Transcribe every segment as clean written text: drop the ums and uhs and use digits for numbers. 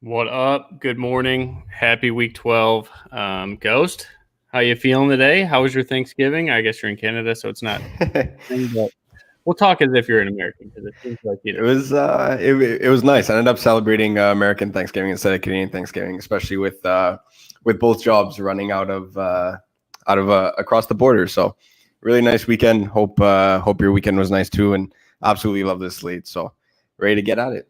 What up? Good morning. Happy week 12. Ghost, how you feeling today? How was your Thanksgiving? I guess you're in Canada, so it's not. But we'll talk as if you're an American because it seems like It was it was nice. I ended up celebrating American Thanksgiving instead of Canadian Thanksgiving, especially with both jobs running out of across the border. So really nice weekend. Hope your weekend was nice too, and absolutely love this slate. So ready to get at it.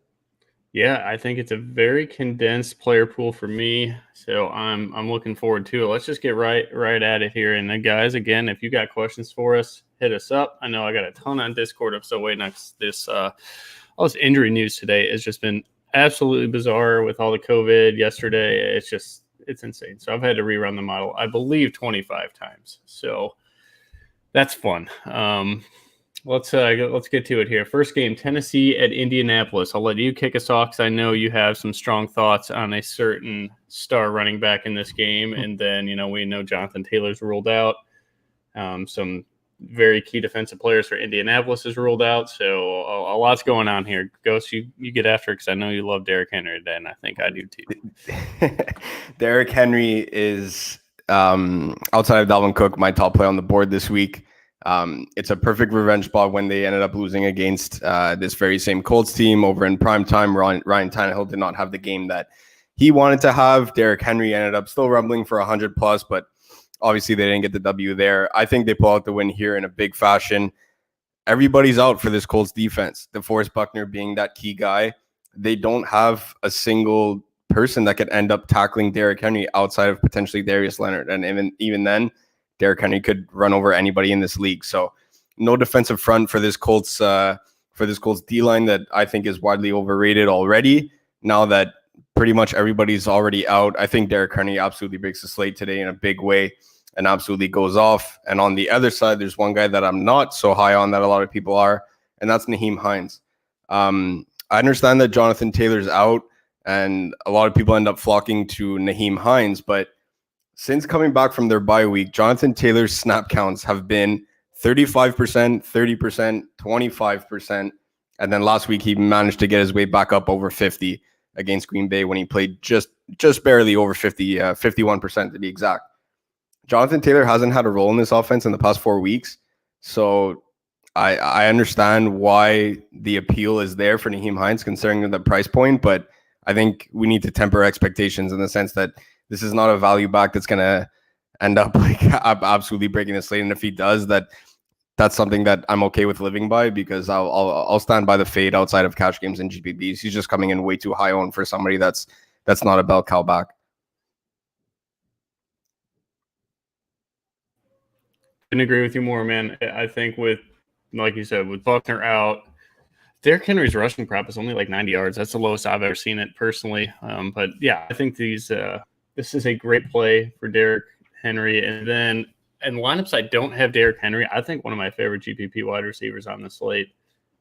Yeah, I think it's a very condensed player pool for me, so I'm looking forward to it. Let's just get right at it here. And then, guys, again, if you got questions for us, hit us up. I know I got a ton on Discord. I'm still waiting on all this injury news today. Has just been absolutely bizarre with all the COVID yesterday. It's insane. So I've had to rerun the model, I believe, 25 times. So that's fun. Let's get to it here. First game, Tennessee at Indianapolis. I'll let you kick us off because I know you have some strong thoughts on a certain star running back in this game. And then, we know Jonathan Taylor's ruled out. Some very key defensive players for Indianapolis is ruled out. So a lot's going on here. Ghost, you get after it because I know you love Derrick Henry today, and I think I do too. Derrick Henry is outside of Alvin Cook, my top player on the board this week. It's a perfect revenge spot when they ended up losing against this very same Colts team over in prime time. Ryan Tannehill did not have the game that he wanted to have. Derrick Henry ended up still rumbling for 100 plus, but obviously they didn't get the W there. I think they pull out the win here in a big fashion. Everybody's out for this Colts defense. DeForest Buckner being that key guy. They don't have a single person that could end up tackling Derrick Henry outside of potentially Darius Leonard, and even then, Derrick Henry could run over anybody in this league. So no defensive front for this Colts D line that I think is widely overrated already. Now that pretty much everybody's already out, I think Derrick Henry absolutely breaks the slate today in a big way and absolutely goes off. And on the other side, there's one guy that I'm not so high on that a lot of people are, and that's Nahim Hines. I understand that Jonathan Taylor's out, and a lot of people end up flocking to Nahim Hines, but since coming back from their bye week, Jonathan Taylor's snap counts have been 35%, 30%, 25%. And then last week, he managed to get his way back up over 50 against Green Bay when he played just barely over 50, 51% to be exact. Jonathan Taylor hasn't had a role in this offense in the past 4 weeks. So I understand why the appeal is there for Nahim Hines considering the price point, but I think we need to temper expectations in the sense that this is not a value back that's going to end up like absolutely breaking the slate. And if he does, that's something that I'm okay with living by because I'll stand by the fade outside of cash games and GPPs. He's just coming in way too high owned for somebody that's not a bell cow back. Couldn't agree with you more, man. I think with, like you said, with Buckner out, Derrick Henry's rushing prop is only like 90 yards. That's the lowest I've ever seen it personally. But yeah, I think this is a great play for Derrick Henry. And then in lineups I don't have Derrick Henry, I think one of my favorite GPP wide receivers on the slate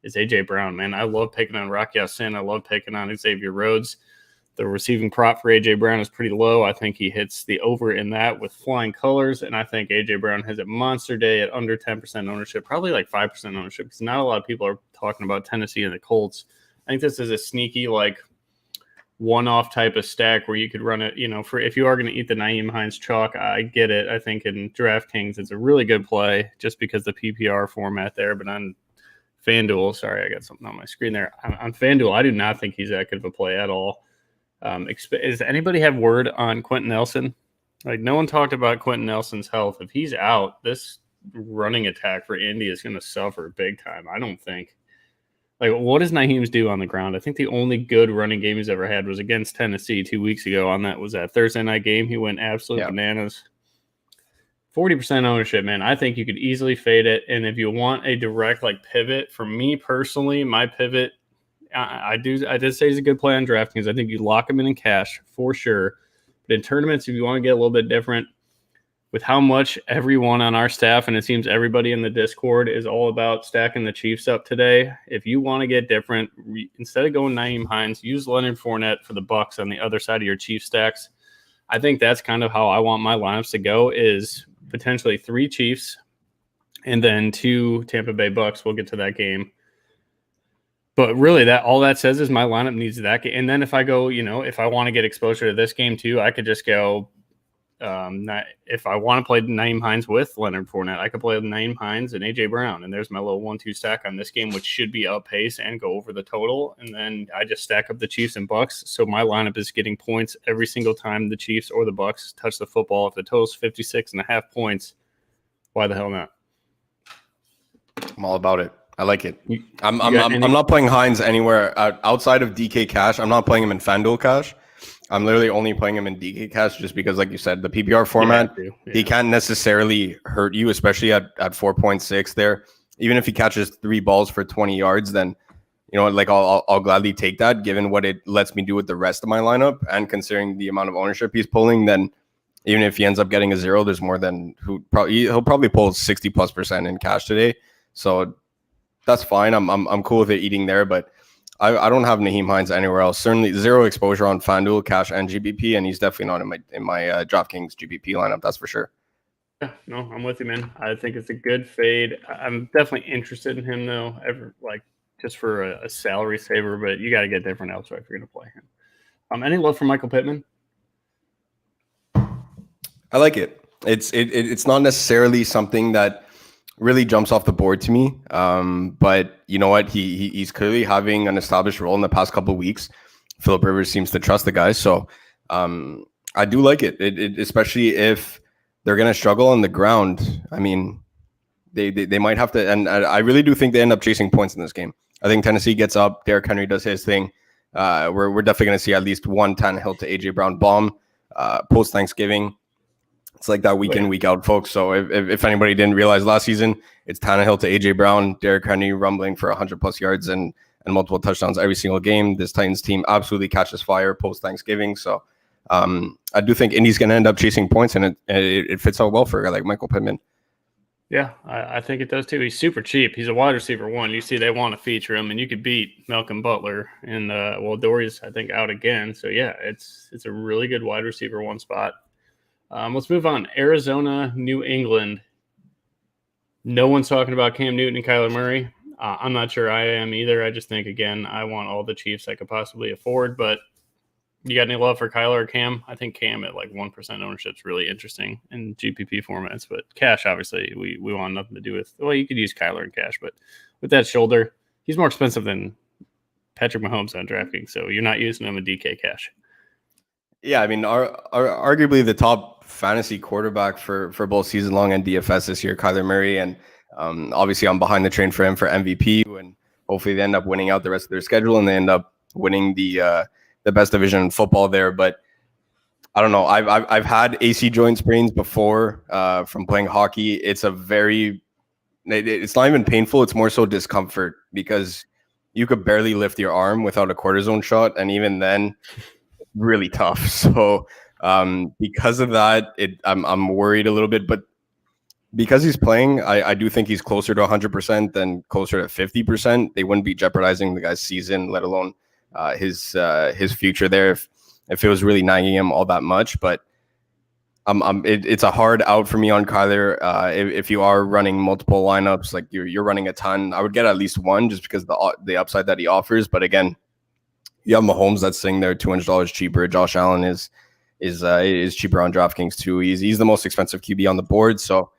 is A.J. Brown, man. I love picking on Rocky Ya-Sin. I love picking on Xavier Rhodes. The receiving prop for A.J. Brown is pretty low. I think he hits the over in that with flying colors, and I think A.J. Brown has a monster day at under 10% ownership, probably like 5% ownership, because not a lot of people are talking about Tennessee and the Colts. I think this is a sneaky, like, one-off type of stack where you could run it, for if you are going to eat the Nahim Hines chalk, I get it. I think in DraftKings it's a really good play just because the PPR format there, but on FanDuel, sorry, I got something on my screen there. On FanDuel, I do not think he's that good of a play at all. Does anybody have word on Quentin Nelson? Like, no one talked about Quentin Nelson's health. If he's out, this running attack for Indy is going to suffer big time. I don't think. Like, what does Naheem's do on the ground? I think the only good running game he's ever had was against Tennessee 2 weeks ago. Was that Thursday night game. He went absolute bananas. 40% ownership, man. I think you could easily fade it. And if you want a direct pivot, for me personally, my pivot, I did say he's a good play on DraftKings. I think you lock him in cash for sure. But in tournaments, if you want to get a little bit different, with how much everyone on our staff, and it seems everybody in the Discord, is all about stacking the Chiefs up today, if you want to get different, instead of going Nahim Hines, use Leonard Fournette for the Bucs on the other side of your Chiefs stacks. I think that's kind of how I want my lineups to go, is potentially 3 Chiefs and then 2 Tampa Bay Bucs. We'll get to that game. But really, that all that says is my lineup needs that. And then if I go, if I want to get exposure to this game too, I could just go. If I want to play Nahim Hines with Leonard Fournette, I could play Nahim Hines and AJ Brown, and there's my little 1-2 stack on this game, which should be up pace and go over the total. And then I just stack up the Chiefs and Bucks, so my lineup is getting points every single time the Chiefs or the Bucks touch the football. If the total's 56.5 points, why the hell not? I'm all about it. I like it. I'm not playing Hines anywhere outside of DK Cash. I'm not playing him in FanDuel Cash. I'm literally only playing him in DK Cash just because, like you said, the PPR format, he can't necessarily hurt you, especially at 4.6 there. Even if he catches 3 balls for 20 yards, then, I'll gladly take that given what it lets me do with the rest of my lineup. And considering the amount of ownership he's pulling, then even if he ends up getting a 0, there's more than he'll probably pull 60+% in cash today. So that's fine. I'm cool with it eating there, but I don't have Nahim Hines anywhere else. Certainly 0 exposure on FanDuel, Cash, and GBP, and he's definitely not in my DraftKings GBP lineup. That's for sure. Yeah, no, I'm with you, man. I think it's a good fade. I'm definitely interested in him though, just for a salary saver. But you got to get different elsewhere if you're going to play him. Any love for Michael Pittman? I like it. It's not necessarily something that really jumps off the board to me. But you know what? He's clearly having an established role in the past couple of weeks. Philip Rivers seems to trust the guy. So I do like it. Especially if they're going to struggle on the ground. I mean, they might have to. And I really do think they end up chasing points in this game. I think Tennessee gets up. Derrick Henry does his thing. We're definitely going to see at least one Tannehill to AJ Brown bomb post-Thanksgiving. It's like that week in, week out, folks. So if anybody didn't realize last season, it's Tannehill to AJ Brown, Derrick Henry rumbling for 100+ yards and multiple touchdowns every single game. This Titans team absolutely catches fire post Thanksgiving. So I do think Indy's going to end up chasing points, and it fits out well for a guy like Michael Pittman. Yeah, I think it does too. He's super cheap. He's a wide receiver 1. You see, they want to feature him, and you could beat Malcolm Butler. And Dory's I think out again. So yeah, it's a really good wide receiver 1 spot. Let's move on. Arizona, New England. No one's talking about Cam Newton and Kyler Murray. I'm not sure I am either. I just think, again, I want all the Chiefs I could possibly afford. But you got any love for Kyler or Cam? I think Cam at 1% ownership is really interesting in GPP formats. But cash, obviously, we want nothing to do with. Well, you could use Kyler in cash. But with that shoulder, he's more expensive than Patrick Mahomes on DraftKings. So you're not using him in DK cash. Yeah, I mean, arguably the top fantasy quarterback for both season long and DFS this year, Kyler Murray, and obviously I'm behind the train for him for MVP, and hopefully they end up winning out the rest of their schedule and they end up winning the best division in football there. But I don't know. I've had AC joint sprains before from playing hockey. It's not even painful. It's more so discomfort because you could barely lift your arm without a cortisone shot, and even then, really tough. So because of that, I'm worried a little bit, but because he's playing, I do think he's closer to 100% than closer to 50%. They wouldn't be jeopardizing the guy's season, let alone his future there if it was really nagging him all that much. But it's a hard out for me on Kyler. If you are running multiple lineups, like you're running a ton, I would get at least one just because the upside that he offers. But again, you have Mahomes that's sitting there $200 cheaper. Josh Allen is cheaper on DraftKings too. He's the most expensive QB on the board. So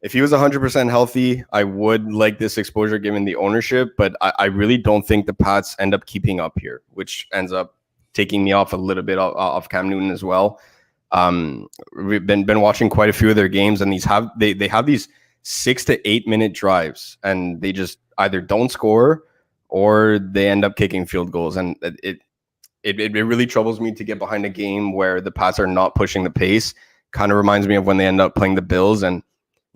if he was 100% healthy, I would like this exposure given the ownership. But I really don't think the Pats end up keeping up here, which ends up taking me off a little bit off Cam Newton as well. We've been watching quite a few of their games, and they have these 6 to 8 minute drives, and they just either don't score or they end up kicking field goals. And it really troubles me to get behind a game where the Pats are not pushing the pace. Kind of reminds me of when they end up playing the Bills. And,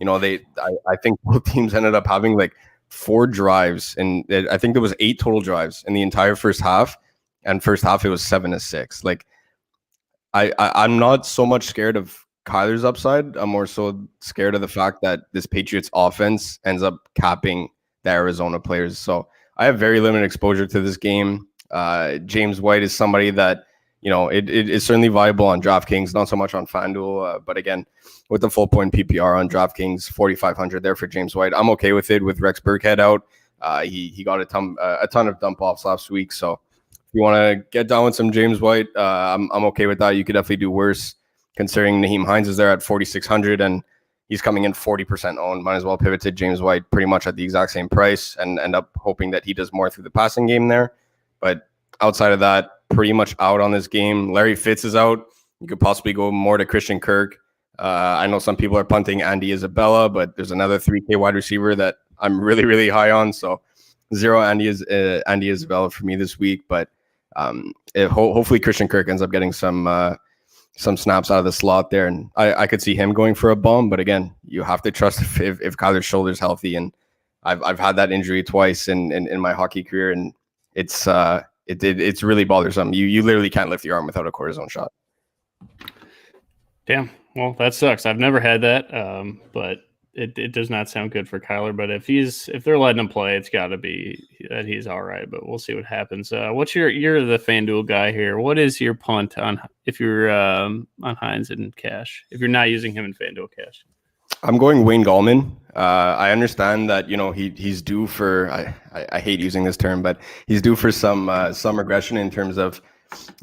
I think both teams ended up having 4 drives. And I think there was 8 total drives in the entire first half. And first half, it was 7-6. I'm not so much scared of Kyler's upside. I'm more so scared of the fact that this Patriots offense ends up capping the Arizona players. So I have very limited exposure to this game. James White is somebody that, it is certainly viable on DraftKings, not so much on FanDuel. But again, with the full point PPR on DraftKings, 4,500 there for James White. I'm okay with it with Rex Burkhead out. He got a ton of dump offs last week. So if you want to get down with some James White, I'm okay with that. You could definitely do worse, considering Nahim Hines is there at 4,600 and he's coming in 40% owned. Might as well pivot to James White pretty much at the exact same price and end up hoping that he does more through the passing game there. But outside of that, pretty much out on this game. Larry Fitz is out. You could possibly go more to Christian Kirk. I know some people are punting Andy Isabella, but there's another 3K wide receiver that I'm really, really high on. So 0 Andy Isabella for me this week. But hopefully Christian Kirk ends up getting some snaps out of the slot there, and I could see him going for a bomb. But again, you have to trust if Kyler's shoulder's healthy, and I've had that injury twice in my hockey career, and it's really bothersome. You literally can't lift your arm without a cortisone shot. Damn. Well, that sucks. I've never had that, but it does not sound good for Kyler. But if they're letting him play, it's got to be that he's all right. But we'll see what happens. You're the FanDuel guy here. What is your punt on if you're on Hines in cash? If you're not using him in FanDuel cash, I'm going Wayne Gallman. I understand that he's due for. I hate using this term, but he's due for some regression in terms of.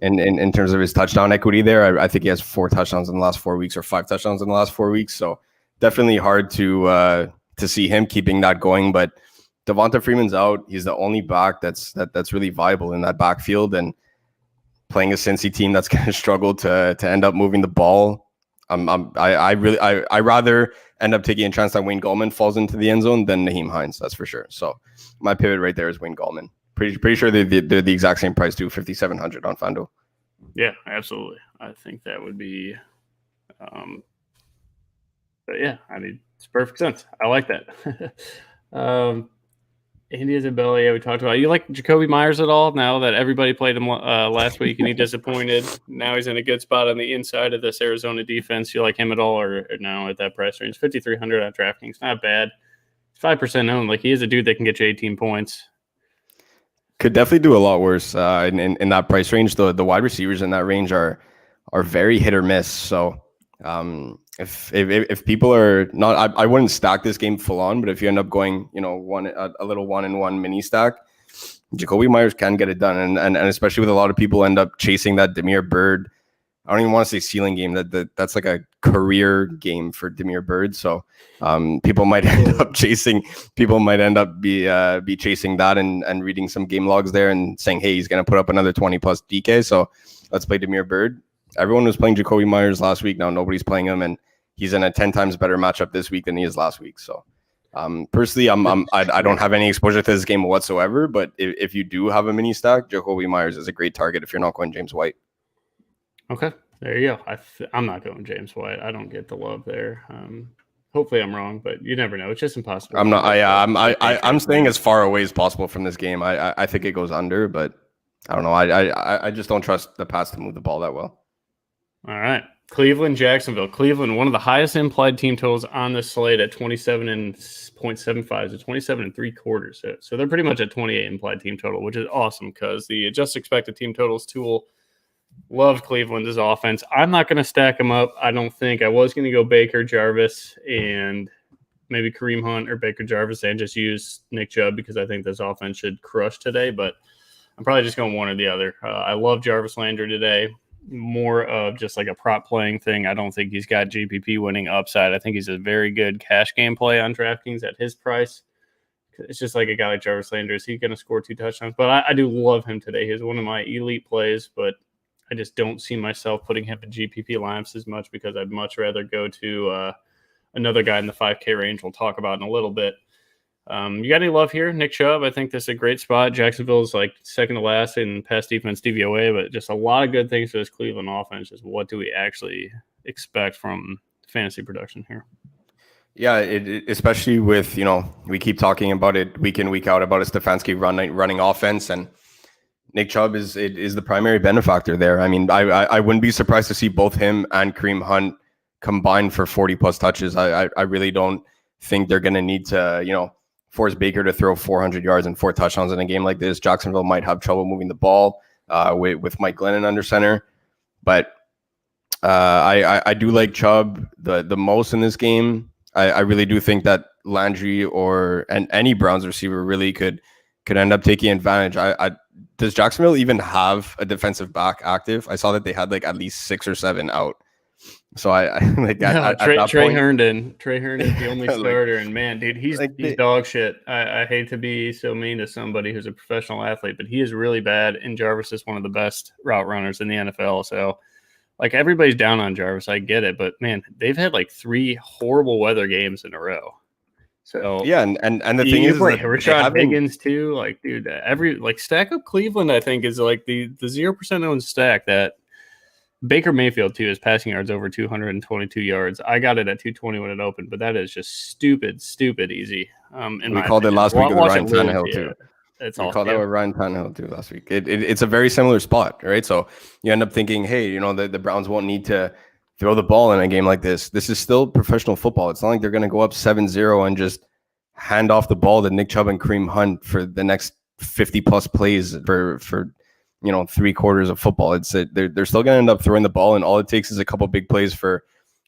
In terms of his touchdown equity there. I think he has 4 touchdowns in the last 4 weeks or 5 touchdowns in the last 4 weeks. So definitely hard to see him keeping that going. But Devonta Freeman's out. He's the only back that's really viable in that backfield, and playing a Cincy team that's going to struggle to end up moving the ball. I rather end up taking a chance that Wayne Gallman falls into the end zone than Nahim Hines. That's for sure. So my pivot right there is Wayne Gallman. Pretty sure they're the exact same price too, 5,700 on FanDuel. Yeah, absolutely. I think that would be, but yeah, I mean, it's perfect sense. I like that. Andy Isabella, yeah, we talked about. You like Jacoby Myers at all? Now that everybody played him last week and he disappointed, now he's in a good spot on the inside of this Arizona defense. You like him at all, or no at that price range? 5,300 on DraftKings, not bad. 5% owned. Like, he is a dude that can get you 18 points. Could definitely do a lot worse in that price range. The wide receivers in that range are very hit or miss. So if people are not, I wouldn't stack this game full on. But if you end up going, a little 1-in-1 mini stack, Jacoby Myers can get it done. And especially with a lot of people end up chasing that Damiere Byrd. I don't even want to say ceiling game. That's like a career game for Damiere Byrd. So people might end up chasing be chasing that and reading some game logs there and saying, hey, he's going to put up another 20 plus DK. So let's play Damiere Byrd. Everyone was playing Jacoby Myers last week. Now nobody's playing him, and he's in a 10 times better matchup this week than he is last week. So personally, I don't have any exposure to this game whatsoever. But if you do have a mini stack, Jacoby Myers is a great target if you're not going James White. Okay, there you go. I'm not going James White. I don't get the love there. Hopefully I'm wrong, but you never know. It's just impossible. I'm not. I'm staying as far away as possible from this game. I think it goes under, but I don't know. I just don't trust the Pats to move the ball that well. All right, Cleveland, Jacksonville. Cleveland, one of the highest implied team totals on the slate at 27.75 to 27.75. So they're pretty much at 28 implied team total, which is awesome because the adjusted expected team totals tool. Love Cleveland's offense. I'm not going to stack them up. I don't think. I was going to go Baker, Jarvis, and maybe Kareem Hunt or Baker, Jarvis, and just use Nick Chubb because I think this offense should crush today. But I'm probably just going one or the other. I love Jarvis Landry today. More of just like a prop playing thing. I don't think he's got GPP winning upside. I think he's a very good cash game play on DraftKings at his price. It's just like a guy like Jarvis Landry. Is he going to score 2 touchdowns? But I do love him today. He's one of my elite plays, but I just don't see myself putting him in GPP lineups as much because I'd much rather go to another guy in the 5K range we'll talk about in a little bit. You got any love here? Nick Chubb, I think this is a great spot. Jacksonville is like second to last in pass defense DVOA, but just a lot of good things for this Cleveland offense. Just what do we actually expect from fantasy production here? Yeah, especially with, we keep talking about it week in, week out about a Stefanski running offense, and Nick Chubb is the primary benefactor there. I mean, I wouldn't be surprised to see both him and Kareem Hunt combined for 40 plus touches. I really don't think they're going to need to, force Baker to throw 400 yards and 4 touchdowns in a game like this. Jacksonville might have trouble moving the ball with Mike Glennon under center, but I do like Chubb the most in this game. I really do think that Landry or any Browns receiver really could end up taking advantage. Does Jacksonville even have a defensive back active? I saw that they had like at least 6 or 7 out. So I like at that Trey point, Herndon. Trey Herndon's the only starter, and man, dude, he's dog shit. I hate to be so mean to somebody who's a professional athlete, but he is really bad. And Jarvis is one of the best route runners in the NFL. So, like, everybody's down on Jarvis. I get it, but man, they've had like 3 horrible weather games in a row. So yeah, and the thing is like Rashad Higgins too. Like, dude, stack up Cleveland, I think, is like the 0% owned stack that. Baker Mayfield, too, is passing yards over 222 yards. I got it at 220 when it opened, but that is just stupid easy. We called it last week with Ryan Tannehill, too. We called that with Ryan Tannehill, too, last week. It's a very similar spot, right? So you end up thinking, hey, the Browns won't need to throw the ball in a game like this. This is still professional football. It's not like they're going to go up 7-0 and just hand off the ball to Nick Chubb and Kareem Hunt for the next 50-plus plays for 3 quarters of football. They're still going to end up throwing the ball, and all it takes is a couple big plays for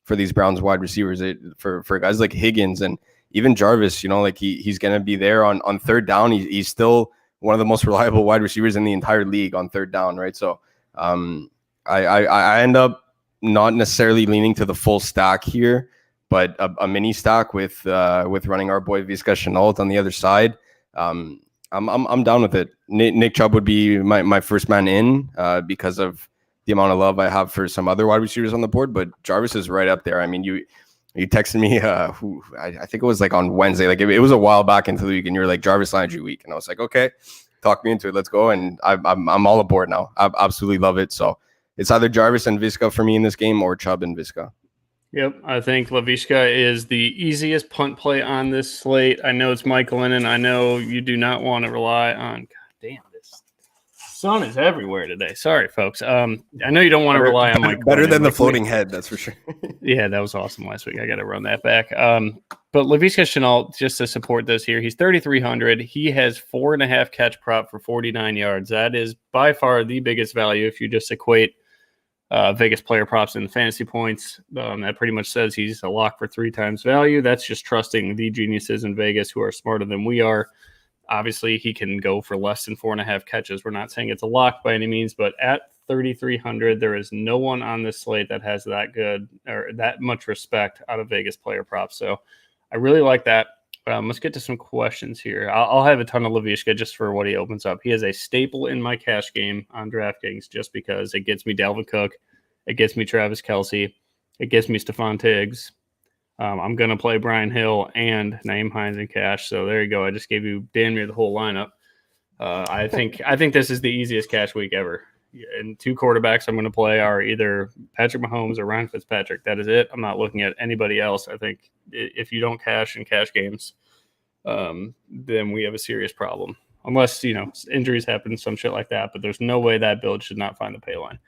these Browns wide receivers. For guys like Higgins and even Jarvis, he's going to be there on third down. He's still one of the most reliable wide receivers in the entire league on third down, right? So I end up not necessarily leaning to the full stack here, but a mini stack with running our boy Vizca Chenault on the other side. I'm down with it. Nick Chubb would be my first man in because of the amount of love I have for some other wide receivers on the board, but Jarvis is right up there. I mean, you texted me I think it was like on Wednesday, like it was a while back into the week, and you were like Jarvis Landry week, and I was like, okay, talk me into it, let's go, and I'm all aboard now. I absolutely love it. So it's either Jarvis and Vizca for me in this game, or Chubb and Vizca. Yep, I think Laviska is the easiest punt play on this slate. I know it's Mike Lennon. I know you do not want to rely on. God damn, this sun is everywhere today. Sorry, folks. I know you don't want to rely on Mike. Better than the floating head, that's for sure. Yeah, that was awesome last week. I got to run that back. But Laviska Chenault, just to support this here, he's 3,300. He has 4.5 catch prop for 49 yards. That is by far the biggest value if you just equate Vegas player props and fantasy points. That pretty much says he's a lock for 3 times value. That's just trusting the geniuses in Vegas who are smarter than we are. Obviously, he can go for less than 4.5 catches. We're not saying it's a lock by any means, but at 3,300, there is no one on this slate that has that good or that much respect out of Vegas player props. So I really like that. Let's get to some questions here. I'll have a ton of Laviska just for what he opens up. He is a staple in my cash game on DraftKings just because it gets me Dalvin Cook, it gets me Travis Kelce, it gets me Stephon Diggs. I'm going to play Brian Hill and Nahim Hines in cash. So there you go. I just gave you damn near the whole lineup. I think this is the easiest cash week ever. And 2 quarterbacks I'm going to play are either Patrick Mahomes or Ryan Fitzpatrick. That is it. I'm not looking at anybody else. I think if you don't cash in cash games, then we have a serious problem. Unless, injuries happen, some shit like that. But there's no way that build should not find the pay line.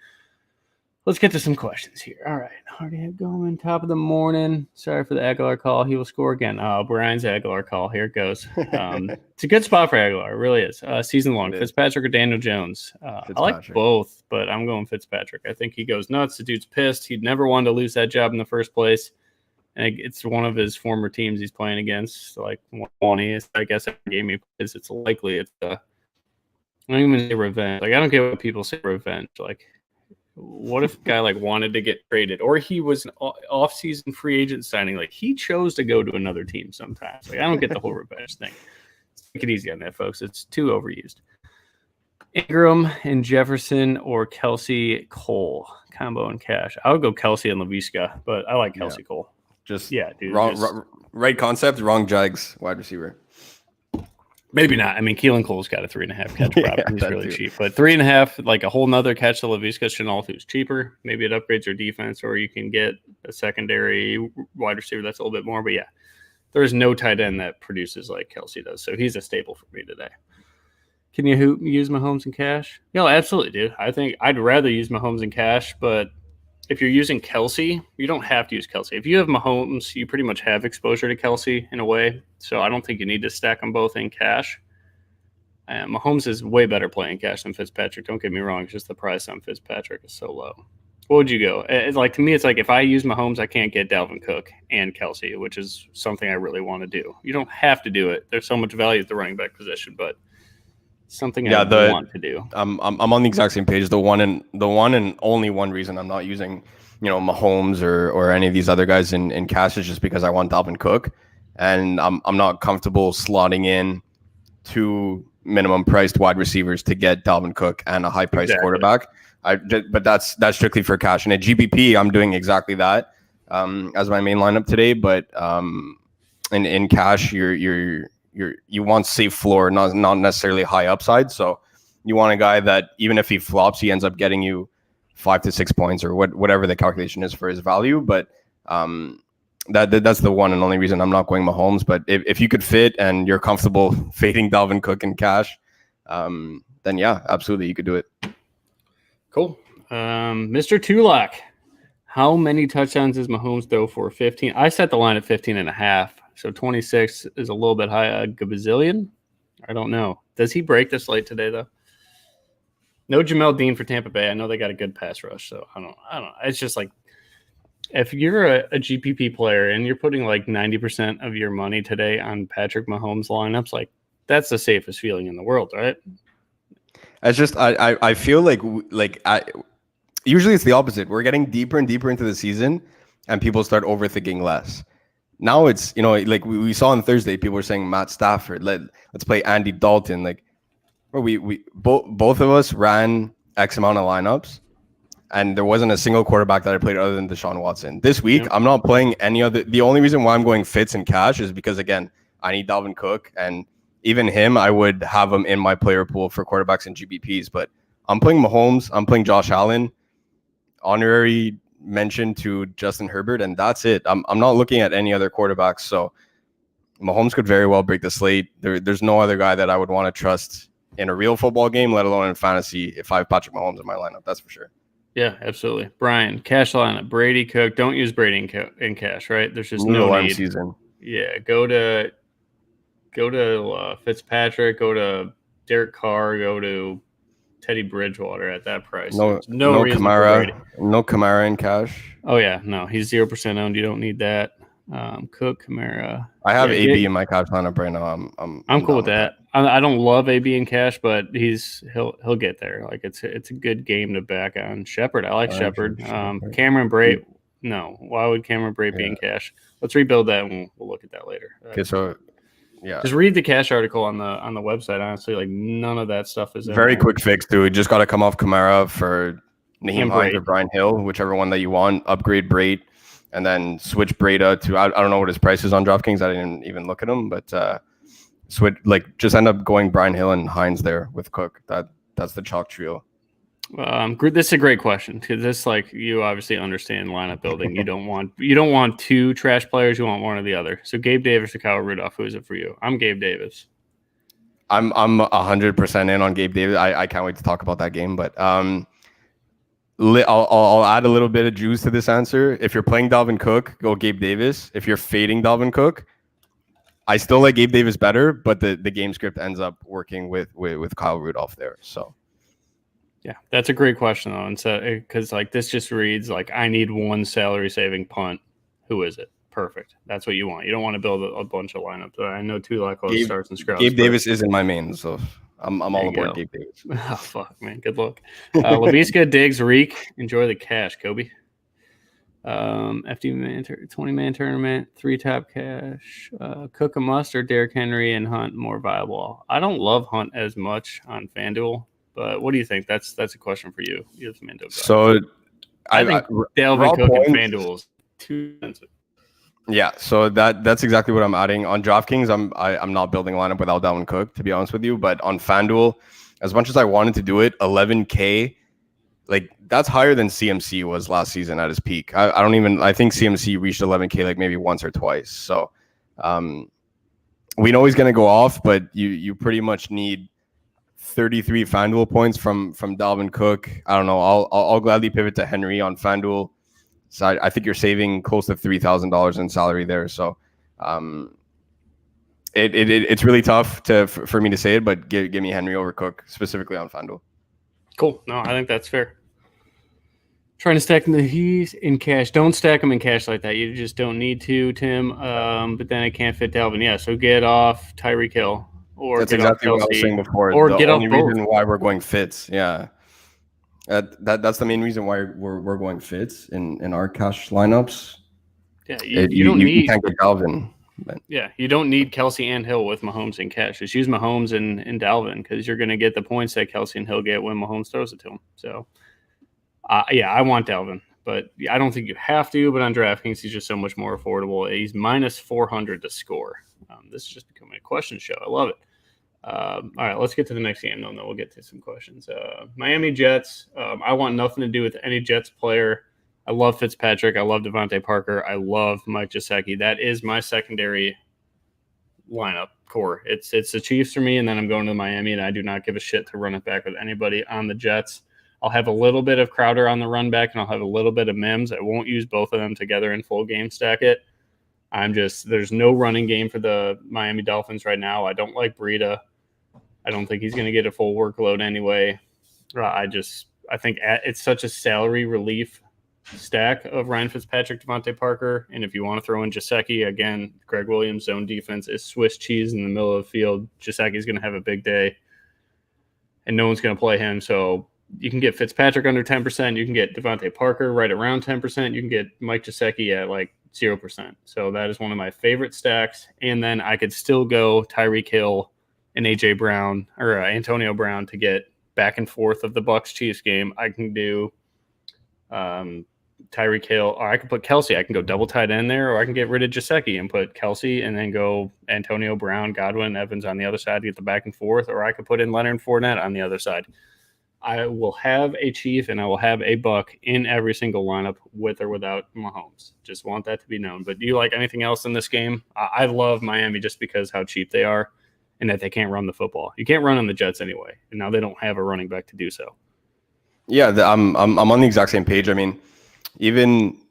Let's get to some questions here. All right. Hardy have Goldman, top of the morning. Sorry for the Aguilar call. He will score again. Brian's Aguilar call. Here it goes. It's a good spot for Aguilar. It really is. Season long. Fitzpatrick or Daniel Jones? I like both, but I'm going Fitzpatrick. I think he goes nuts. The dude's pissed. He'd never wanted to lose that job in the first place. And it's one of his former teams he's playing against. Like, one is, I guess, every game he plays, it's likely it's I don't even say revenge. Like, I don't get what people say revenge. Like, what if a guy wanted to get traded, or he was an off-season free agent signing? Like, he chose to go to another team sometimes. Like, I don't get the whole revenge thing. Let's take it easy on that, folks. It's too overused. Ingram and Jefferson or Kelce Cole combo in cash. I would go Kelce and Laviska, but I like Kelce Cole. Just dude. Right concept, wrong Jags wide receiver. Maybe not. I mean, Keelan Cole's got a 3.5 catch prop. He's really cheap. But 3.5, like a whole nother catch to Laviska Chenault, who's cheaper. Maybe it upgrades your defense, or you can get a secondary wide receiver that's a little bit more. But yeah, there is no tight end that produces like Kelce does. So he's a staple for me today. Can you use Mahomes in cash? Yeah, absolutely, dude. I think I'd rather use Mahomes in cash, but if you're using Kelce, you don't have to use Kelce. If you have Mahomes, you pretty much have exposure to Kelce in a way. So I don't think you need to stack them both in cash. Mahomes is way better playing cash than Fitzpatrick. Don't get me wrong. It's just the price on Fitzpatrick is so low. What would you go? It's like, to me, it's like if I use Mahomes, I can't get Dalvin Cook and Kelsey, which is something I really want to do. You don't have to do it. There's so much value at the running back position, but something I want to do. I'm on the exact same page. The one and only one reason I'm not using, Mahomes or any of these other guys in cash is just because I want Dalvin Cook, and I'm not comfortable slotting in 2 minimum priced wide receivers to get Dalvin Cook and a high priced quarterback. But that's strictly for cash. And at GPP, I'm doing exactly that as my main lineup today. But in cash, you want safe floor, not necessarily high upside. So you want a guy that even if he flops, he ends up getting you 5 to 6 points or whatever the calculation is for his value. But that's the one and only reason I'm not going Mahomes. But if you could fit and you're comfortable fading Dalvin Cook in cash, then yeah, absolutely, you could do it. Cool. Mr. Tulak, how many touchdowns does Mahomes throw for? 15? I set the line at 15.5, so 26 is a little bit high. A gazillion? I don't know. Does he break this late today, though? No Jamel Dean for Tampa Bay. I know they got a good pass rush, so I don't know. It's just like, if you're a GPP player and you're putting like 90% of your money today on Patrick Mahomes lineups, like, that's the safest feeling in the world, right? It's just I feel like usually it's the opposite. We're getting deeper and deeper into the season, and people start overthinking less. Now it's like we saw on Thursday, people were saying Matt Stafford. Let's play Andy Dalton. Like, we both of us ran X amount of lineups, and there wasn't a single quarterback that I played other than Deshaun Watson. This week, I'm not playing any other. The only reason why I'm going Fitz and cash is because, again, I need Dalvin Cook, and even him, I would have him in my player pool for quarterbacks and GPPs. But I'm playing Mahomes. I'm playing Josh Allen. Honorary mention to Justin Herbert, and that's it. I'm not looking at any other quarterbacks. So Mahomes could very well break the slate. There's no other guy that I would want to trust in a real football game, let alone in fantasy, if I have Patrick Mahomes in my lineup. That's for sure. Yeah, absolutely. Brian, cash lineup. Brady, Cook. Don't use Brady in cash, right? There's just no need. Season. Yeah, go to Fitzpatrick, go to Derek Carr, go to Teddy Bridgewater at that price. No reason Kamara, no Kamara in cash. Oh yeah, no, he's 0% owned. You don't need that. Cook, Kamara. I have AB in my cash lineup right now. I'm cool with that. I don't love AB in cash, but he'll get there. Like, it's a good game to back on. Shepard, I like Shepard. Cameron Brate. No, why would Cameron Brate be in cash? Let's rebuild that, and we'll look at that later. Okay, so. Yeah. Just read the cash article on the website. Honestly, like, none of that stuff is in very there. Quick fix, dude. Just got to come off Kamara for Nahim Hines or Brian Hill, whichever one that you want. Upgrade Brate, and then switch Breda to I don't know what his price is on DraftKings. I didn't even look at him, but switch, like, just end up going Brian Hill and Hines there with Cook. That's the chalk trio. This is a great question, because this, like, you obviously understand lineup building. You don't want 2 trash players. You want one or the other. So Gabe Davis or Kyle Rudolph, who is it for you? I'm Gabe Davis. I'm 100% in on Gabe Davis. I can't wait to talk about that game, but I'll add a little bit of juice to this answer. If you're playing Dalvin Cook, go Gabe Davis. If you're fading Dalvin Cook, I still like Gabe Davis better, but the game script ends up working with Kyle Rudolph there. So. Yeah, that's a great question, though. And so, because, like, this just reads like, I need one salary saving punt. Who is it? Perfect. That's what you want. You don't want to build a bunch of lineups. I know Tulak starts and scrubs. Gabe Davis is in my main, so I'm all aboard Gabe Davis. Oh, fuck, man. Good luck. Laviska, Diggs, Reek. Enjoy the cash, Kobe. FD 20-man tournament, 3 top cash. Cook a must, or Derrick Henry and Hunt more viable? I don't love Hunt as much on FanDuel. But what do you think? That's a question for you. You're the Mando guy. So I think Dalvin Cook and FanDuel is too expensive. Yeah, so that's exactly what I'm adding. On DraftKings, I'm not building a lineup without Dalvin Cook, to be honest with you. But on FanDuel, as much as I wanted to do it, 11K, like, that's higher than CMC was last season at his peak. I think CMC reached 11K like maybe once or twice. So we know he's going to go off, but you pretty much need 33 FanDuel points from Dalvin Cook. I don't know. I'll gladly pivot to Henry on FanDuel. So I think you're saving close to $3,000 in salary there. So it's really tough for me to say it, but give me Henry over Cook, specifically on FanDuel. Cool. No, I think that's fair. Trying to stack them in cash. Don't stack them in cash like that. You just don't need to, Tim. But then I can't fit Dalvin. Yeah, so get off Tyreek Hill or That's get off exactly what I was saying Kelsey before. or The get off only both. reason why we're going Fitz, yeah. That's the main reason why we're going Fitz in our cash lineups. Yeah, you don't need. You can't get Dalvin. But. Yeah, you don't need Kelsey and Hill with Mahomes in cash. Just use Mahomes and Dalvin because you're going to get the points that Kelsey and Hill get when Mahomes throws it to him. So, yeah, I want Dalvin, but I don't think you have to. But on DraftKings, he's just so much more affordable. He's minus 400 to score. This is just becoming a question show. I love it. All right, let's get to the next game. No, we'll get to some questions. Miami Jets. I want nothing to do with any Jets player. I love Fitzpatrick. I love Devontae Parker. I love Mike Gesicki. That is my secondary lineup core. It's the Chiefs for me, and then I'm going to Miami, and I do not give a shit to run it back with anybody on the Jets. I'll have a little bit of Crowder on the run back, and I'll have a little bit of Mims. I won't use both of them together in full game stack it. There's no running game for the Miami Dolphins right now. I don't like Breida. I don't think he's going to get a full workload anyway. I think it's such a salary relief stack of Ryan Fitzpatrick, Devontae Parker, and if you want to throw in Gesicki, again, Greg Williams' zone defense is Swiss cheese in the middle of the field. Gesicki's going to have a big day, and no one's going to play him. So you can get Fitzpatrick under 10%. You can get Devontae Parker right around 10%. You can get Mike Gesicki at like 0%. So that is one of my favorite stacks. And then I could still go Tyreek Hill and AJ Brown or Antonio Brown to get back and forth of the Bucs Chiefs game. I can do Tyreek Hill, or I can put Kelsey. I can go double tight end there, or I can get rid of Gesicki and put Kelsey and then go Antonio Brown, Godwin, Evans on the other side to get the back and forth, or I could put in Leonard Fournette on the other side. I will have a Chief and I will have a Buck in every single lineup with or without Mahomes. Just want that to be known. But do you like anything else in this game? I love Miami just because how cheap they are and that they can't run the football. You can't run on the Jets anyway, and now they don't have a running back to do so. Yeah, I'm on the exact same page. I mean, even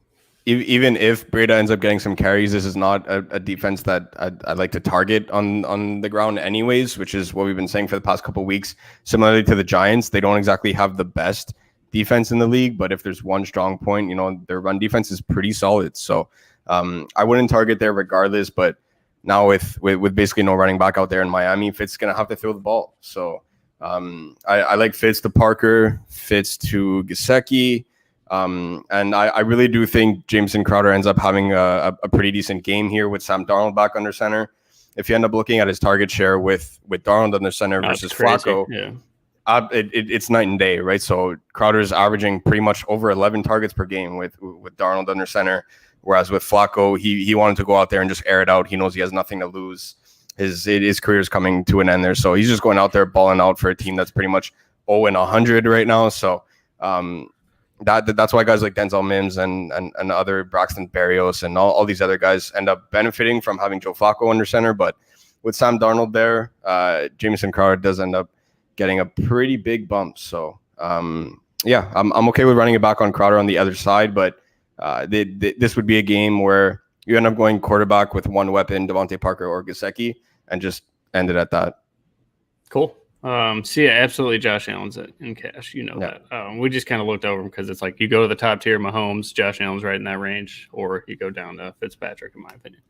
if Breida ends up getting some carries, this is not a defense that I'd like to target on the ground anyways, which is what we've been saying for the past couple of weeks. Similarly to the Giants, they don't exactly have the best defense in the league, but if there's one strong point, their run defense is pretty solid. So I wouldn't target there regardless, but now with basically no running back out there in Miami, Fitz going to have to throw the ball. So I like Fitz to Parker, Fitz to Gesicki. And I really do think Jameson Crowder ends up having a pretty decent game here with Sam Darnold back under center. If you end up looking at his target share with Darnold under center versus Flacco, it's night and day, right? So Crowder is averaging pretty much over 11 targets per game with Darnold under center, whereas with Flacco, he wanted to go out there and just air it out. He knows he has nothing to lose. His career is coming to an end there, so he's just going out there balling out for a team that's pretty much 0-100 right now. So that's why guys like Denzel Mims and other Braxton Berrios and all these other guys end up benefiting from having Joe Flacco under center. But with Sam Darnold there, Jameson Crowder does end up getting a pretty big bump. So I'm okay with running it back on Crowder on the other side, but this would be a game where you end up going quarterback with one weapon, Devontae Parker or Gesicki, and just end it at that. Cool. Absolutely Josh Allen's in cash. That. We just kind of looked over him because it's like you go to the top tier, Mahomes, Josh Allen's right in that range, or you go down to Fitzpatrick, in my opinion.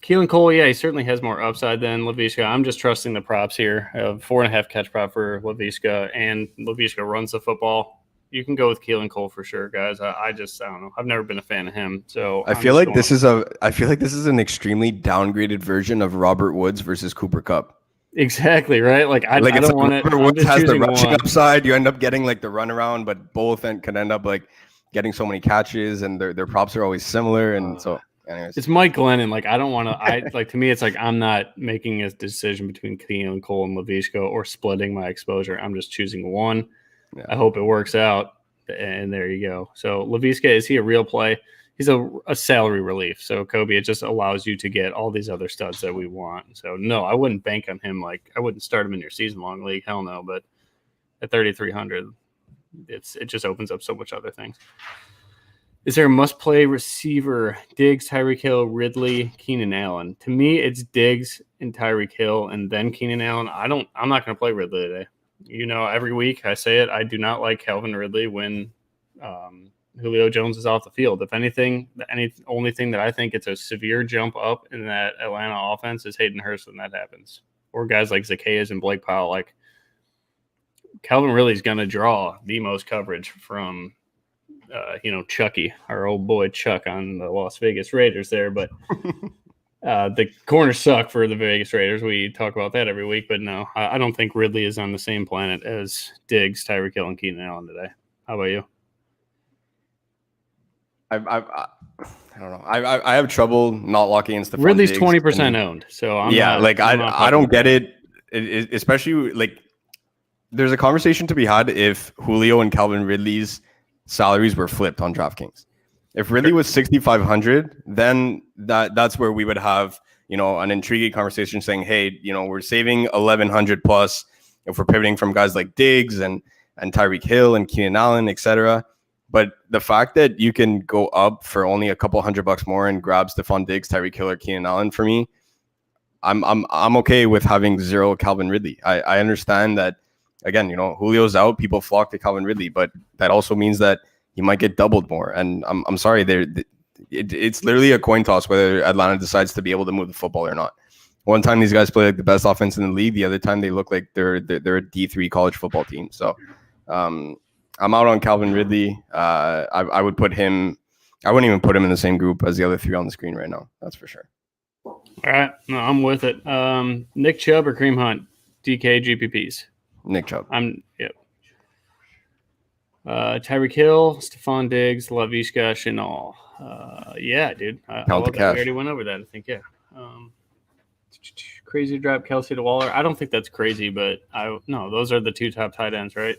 Keelan Cole, he certainly has more upside than Laviska. I'm just trusting the props here. 4.5 catch prop for Laviska, and Laviska runs the football. You can go with Keelan Cole for sure, guys. I don't know. I've never been a fan of him, so I feel like this is an extremely downgraded version of Robert Woods versus Cooper Kupp. Exactly right. I don't want it. Robert Woods has the rushing upside. You end up getting the runaround, but both can end up getting so many catches, and their props are always similar. And so, anyways, it's Mike Glennon. I don't want to. To me, it's I'm not making a decision between Keelan Cole and Laviska or splitting my exposure. I'm just choosing one. Yeah. I hope it works out, and there you go. So Laviska, is he a real play? He's a salary relief. So Kobe, it just allows you to get all these other studs that we want. So no, I wouldn't bank on him. I wouldn't start him in your season long league. Hell no. But at 3,300, it just opens up so much other things. Is there a must play receiver? Diggs, Tyreek Hill, Ridley, Keenan Allen. To me, it's Diggs and Tyreek Hill, and then Keenan Allen. I'm not going to play Ridley today. Every week I say it. I do not like Calvin Ridley when Julio Jones is off the field. If anything, only thing that I think it's a severe jump up in that Atlanta offense is Hayden Hurst when that happens. Or guys like Zacchaeus and Blake Powell. Like, Calvin Ridley's going to draw the most coverage from, Chucky, our old boy Chuck on the Las Vegas Raiders there. But the corners suck for the Vegas Raiders. We talk about that every week. But no, I don't think Ridley is on the same planet as Diggs, Tyreek Hill, and Keenan Allen today. How about you? I don't know. I have trouble not locking in Stephon Ridley's Diggs 20% owned. So I don't get it, especially like there's a conversation to be had if Julio and Calvin Ridley's salaries were flipped on DraftKings. If Ridley was 6,500, then that's where we would have an intriguing conversation saying, hey, we're saving 1,100 plus if we're pivoting from guys like Diggs and Tyreek Hill and Keenan Allen, etc. But the fact that you can go up for only a couple $100 more and grab Stephon Diggs, Tyreek Hill, or Keenan Allen for me, I'm okay with having zero Calvin Ridley. I understand that, again, Julio's out, people flock to Calvin Ridley, but that also means that he might get doubled more. And I'm sorry, it's literally a coin toss whether Atlanta decides to be able to move the football or not. One time these guys play like the best offense in the league. The other time they look like they're a D3 college football team. So I'm out on Calvin Ridley. I would put him. I wouldn't even put him in the same group as the other three on the screen right now. That's for sure. All right, no, I'm with it. Nick Chubb or Kareem Hunt, DK GPPs. Nick Chubb. Yep. Tyreek Hill, Stephon Diggs, Laviska Shenault. Yeah, dude. I love that. We already went over that. I think crazy to drop Kelsey to Waller. I don't think that's crazy, but those are the two top tight ends, right?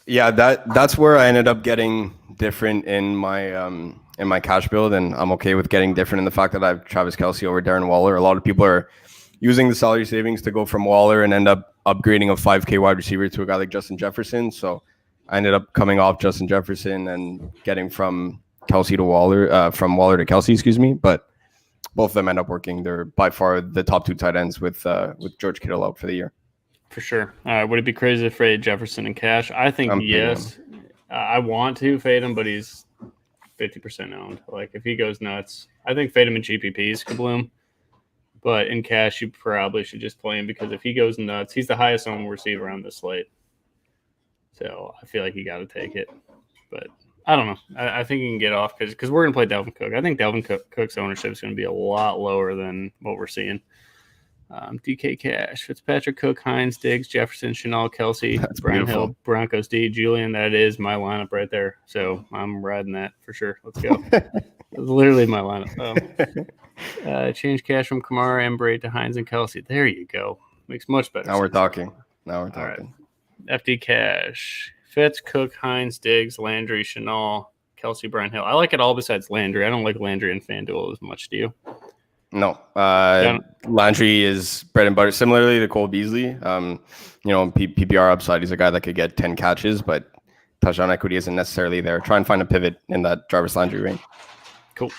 Yeah, that's where I ended up getting different in my cash build, and I'm okay with getting different in the fact that I have Travis Kelsey over Darren Waller. A lot of people are using the salary savings to go from Waller and end up upgrading a 5K wide receiver to a guy like Justin Jefferson. So I ended up coming off Justin Jefferson and getting from Kelsey to Waller, from Waller to Kelsey, excuse me. But both of them end up working. They're by far the top two tight ends with George Kittle out for the year. For sure. Would it be crazy to fade Jefferson and cash? I think yes. I want to fade him, but he's 50% owned. Like, if he goes nuts, I think fade him in GPPs, kabloom. But in cash, you probably should just play him because if he goes nuts, he's the highest owned receiver on this slate. So I feel like you got to take it. But I don't know. I think you can get off because we're going to play Dalvin Cook. I think Dalvin Cook's ownership is going to be a lot lower than what we're seeing. DK Cash, Fitzpatrick, Cook, Hines, Diggs, Jefferson, Shenault, Kelsey, Brian Hill, Broncos D, Julian. That is my lineup right there. So I'm riding that for sure. Let's go. That's literally my lineup. Change cash from Kamara, Embrace to Hines and Kelsey. There you go. Makes much better sense. We're talking. All right. FD Cash, Fitz, Cook, Hines, Diggs, Landry, Shenault, Kelsey, Brian Hill. I like it all besides Landry. I don't like Landry and FanDuel as much. Do you? No, Landry is bread and butter. Similarly to Cole Beasley, PPR upside. He's a guy that could get 10 catches, but touchdown equity isn't necessarily there. Try and find a pivot in that Jarvis Landry range. Cool.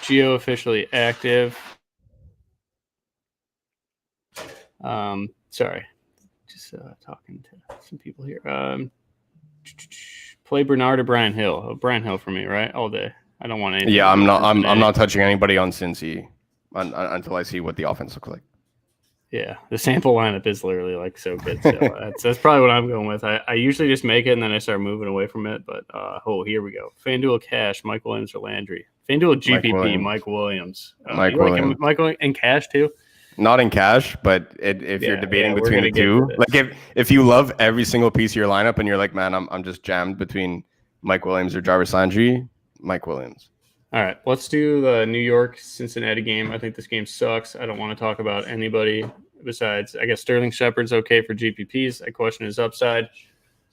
Geo officially active. Sorry, just talking to some people here. Play Bernard or Brian Hill. Brian Hill for me, right? All day. I don't want anything. Yeah, I'm not touching anybody on Cincy until I see what the offense looks like. Yeah, the sample lineup is literally like so good. So that's probably what I'm going with. I usually just make it and then I start moving away from it. But here we go. FanDuel Cash, Mike Williams or Landry. FanDuel GPP, Mike Williams. Mike Williams. Mike Williams in cash too. Not in cash, but if you're debating between the two, like if you love every single piece of your lineup and you're like, man, I'm just jammed between Mike Williams or Jarvis Landry. Mike Williams. All right, let's do the New York-Cincinnati game. I think this game sucks. I don't want to talk about anybody besides, I guess, Sterling Shepard's okay for GPPs. I question his upside.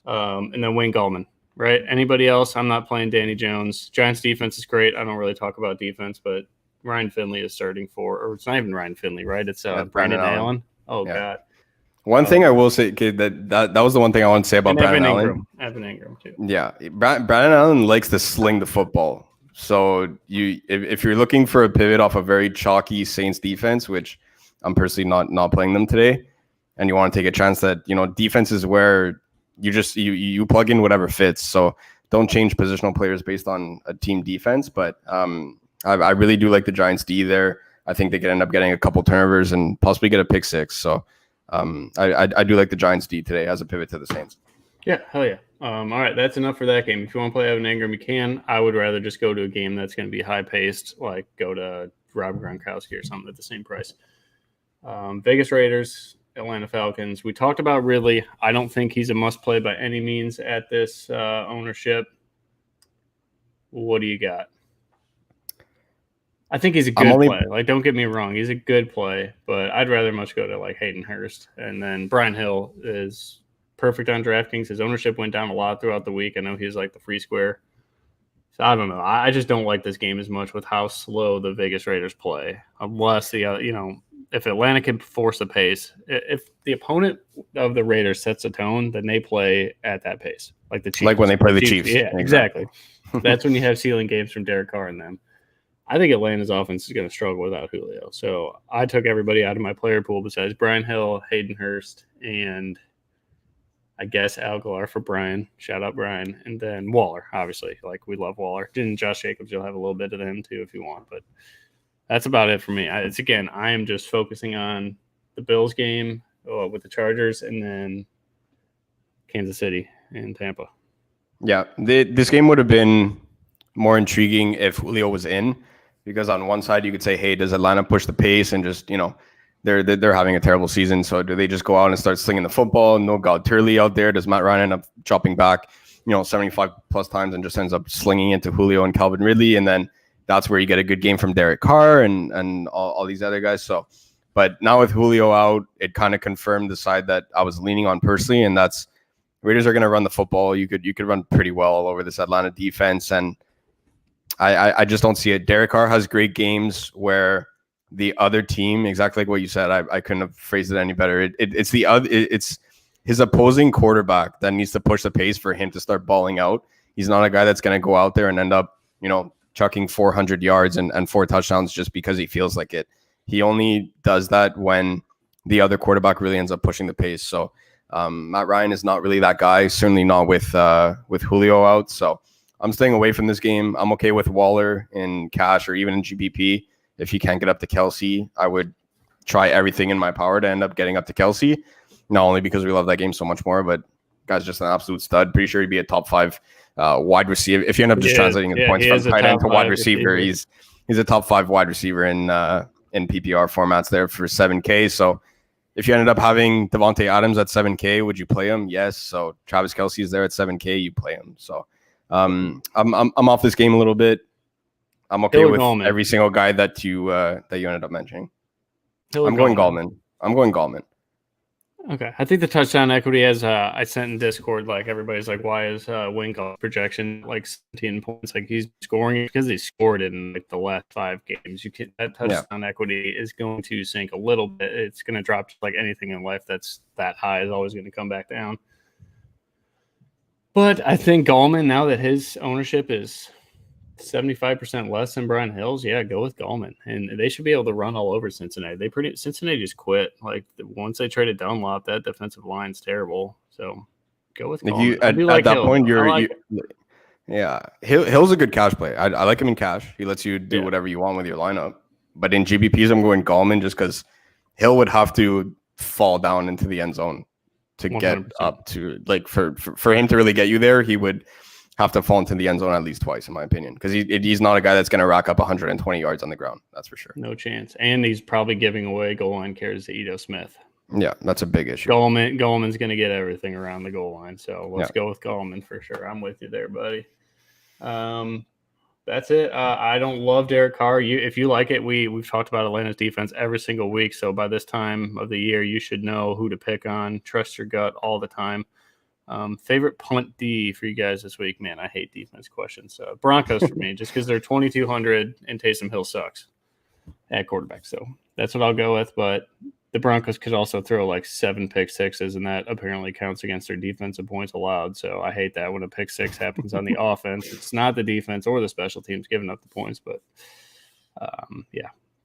And then Wayne Gallman, right? Anybody else? I'm not playing Danny Jones. Giants defense is great. I don't really talk about defense, but Ryan Finley is starting or it's not even Ryan Finley, right? It's Brandon Allen. Oh, yeah. God. One thing I will say, kid, that was the one thing I want to say about Brandon Allen. Evan Ingram too. Yeah, Brandon Allen likes to sling the football. So if you're looking for a pivot off a very chalky Saints defense, which I'm personally not playing them today, and you want to take a chance that defense is where you plug in whatever fits. So don't change positional players based on a team defense, but I really do like the Giants D there. I think they could end up getting a couple turnovers and possibly get a pick six. So I do like the Giants D today as a pivot to the Saints. Yeah, hell yeah. All right, that's enough for that game. If you want to play Evan Ingram, you can. I would rather just go to a game that's going to be high-paced, like go to Rob Gronkowski or something at the same price. Vegas Raiders, Atlanta Falcons. We talked about Ridley. I don't think he's a must-play by any means at this ownership. What do you got? I think he's a good play. Like, don't get me wrong. He's a good play, but I'd rather much go to, like, Hayden Hurst. And then Brian Hill is perfect on DraftKings. His ownership went down a lot throughout the week. I know he's, like, the free square. So I don't know. I just don't like this game as much with how slow the Vegas Raiders play. Unless, if Atlanta can force a pace. If the opponent of the Raiders sets a tone, then they play at that pace. Like the Chiefs. Like when they play the Chiefs. Yeah, exactly. That's when you have ceiling games from Derek Carr and them. I think Atlanta's offense is going to struggle without Julio. So I took everybody out of my player pool besides Brian Hill, Hayden Hurst, and I guess Aguilar for Brian. Shout out Brian. And then Waller, obviously. Like, we love Waller. And Josh Jacobs, you'll have a little bit of him too if you want. But that's about it for me. I am just focusing on the Bills game with the Chargers and then Kansas City and Tampa. Yeah, this game would have been more intriguing if Julio was in. Because on one side you could say, hey, does Atlanta push the pace and just, they're having a terrible season. So do they just go out and start slinging the football? No God Turley out there. Does Matt Ryan end up chopping back, 75 plus times and just ends up slinging into Julio and Calvin Ridley? And then that's where you get a good game from Derek Carr and all these other guys. So, but now with Julio out, it kind of confirmed the side that I was leaning on personally. And that's Raiders are going to run the football. You could run pretty well all over this Atlanta defense. And I just don't see it. Derek Carr has great games where the other team, exactly like what you said, I couldn't have phrased it any better. It's his opposing quarterback that needs to push the pace for him to start balling out. He's not a guy that's going to go out there and end up, chucking 400 yards and 4 touchdowns just because he feels like it. He only does that when the other quarterback really ends up pushing the pace. So Matt Ryan is not really that guy, certainly not with Julio out. So I'm staying away from this game. I'm okay with Waller in cash or even in GPP. If he can't get up to Kelsey, I would try everything in my power to end up getting up to Kelsey. Not only because we love that game so much more, but guy's just an absolute stud. Pretty sure he'd be a top 5 wide receiver. If you end up just translating his points from tight end to wide receiver, he's a top 5 wide receiver in PPR formats there for 7K. So if you ended up having Devontae Adams at 7K, would you play him? Yes. So Travis Kelsey is there at 7K, you play him. So I'm off this game a little bit. I'm okay with every single guy that you ended up mentioning. I'm going Gallman. Okay. I think the touchdown equity, as I sent in Discord, like everybody's like, why is Winkle projection like 17 points? Like he's scoring because he scored it in like the last 5 games. That touchdown equity is going to sink a little bit. It's going to drop to like anything in life that's that high is always going to come back down. But I think Gallman, now that his ownership is 75% less than Brian Hill's, go with Gallman. And they should be able to run all over Cincinnati. Cincinnati just quit. Like once they traded Dunlop, that defensive line's terrible. So go with Gallman. At that point, Hill's a good cash play. I like him in cash. He lets you do whatever you want with your lineup. But in GBPs, I'm going Gallman just because Hill would have to fall down into the end zone to 100%. Get up to like for him to really get you there. He would have to fall into the end zone at least twice, in my opinion, because he's not a guy that's going to rack up 120 yards on the ground. That's for sure. No chance. And he's probably giving away goal line carries to Ito Smith. Yeah, that's a big issue. Gallman's going to get everything around the goal line. So let's go with Gallman for sure. I'm with you there, buddy. That's it. I don't love Derek Carr. If you like it, we've talked about Atlanta's defense every single week. So by this time of the year, you should know who to pick on. Trust your gut all the time. Favorite punt D for you guys this week? Man, I hate defense questions. Broncos for me, just because they're 2,200 and Taysom Hill sucks at quarterback. So that's what I'll go with. But the Broncos could also throw like 7 pick sixes, and that apparently counts against their defensive points allowed. So I hate that when a pick six happens on the offense. It's not the defense or the special teams giving up the points, but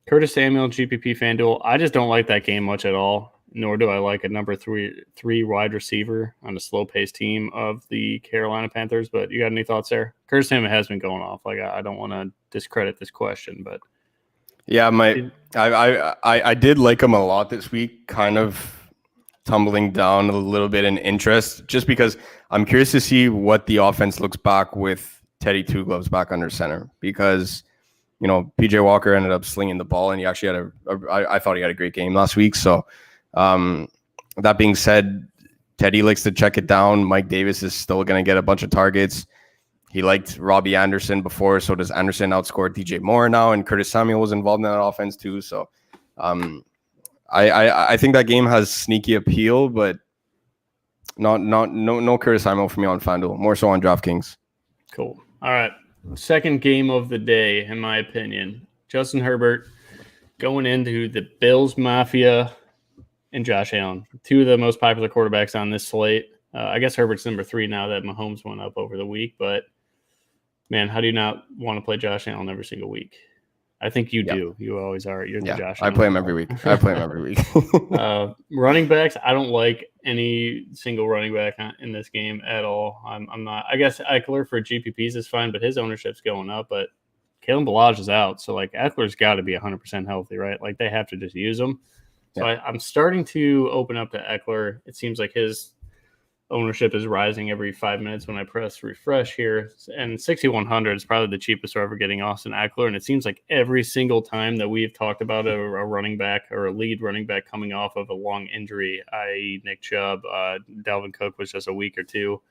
Curtis Samuel, GPP FanDuel. I just don't like that game much at all. nor do I like a number three wide receiver on a slow-paced team of the Carolina Panthers. But you got any thoughts there? Curtis Samuel has been going off. Like, I don't want to discredit this question, but yeah, I did like him a lot this week. Kind of tumbling down a little bit in interest, just because I'm curious to see what the offense looks back with Teddy Two Gloves back under center, because PJ Walker ended up slinging the ball, and he actually had I thought he had a great game last week. So that being said, Teddy likes to check it down. Mike Davis is still going to get a bunch of targets. He liked Robbie Anderson before, so does Anderson outscore DJ Moore now, and Curtis Samuel was involved in that offense too. So I think that game has sneaky appeal, but no Curtis Samuel for me on FanDuel, more so on DraftKings. Cool. All right. Second game of the day, in my opinion. Justin Herbert going into the Bills Mafia and Josh Allen, two of the most popular quarterbacks on this slate. I guess Herbert's number 3 now that Mahomes went up over the week, but man, how do you not want to play Josh Allen every single week? I think you do. You always are. You're the Josh Allen. I play him every week. Running backs, I don't like any single running back in this game at all. I'm not. I guess Eckler for GPPs is fine, but his ownership's going up. But Kalen Ballage is out, so like Eckler's got to be 100% healthy, right? Like they have to just use him. So I'm starting to open up to Eckler. It seems like his ownership is rising every 5 minutes when I press refresh here. And 6,100 is probably the cheapest we're ever getting Austin Eckler. And it seems like every single time that we've talked about a running back or a lead running back coming off of a long injury, i.e. Nick Chubb, Dalvin Cook was just a week or two,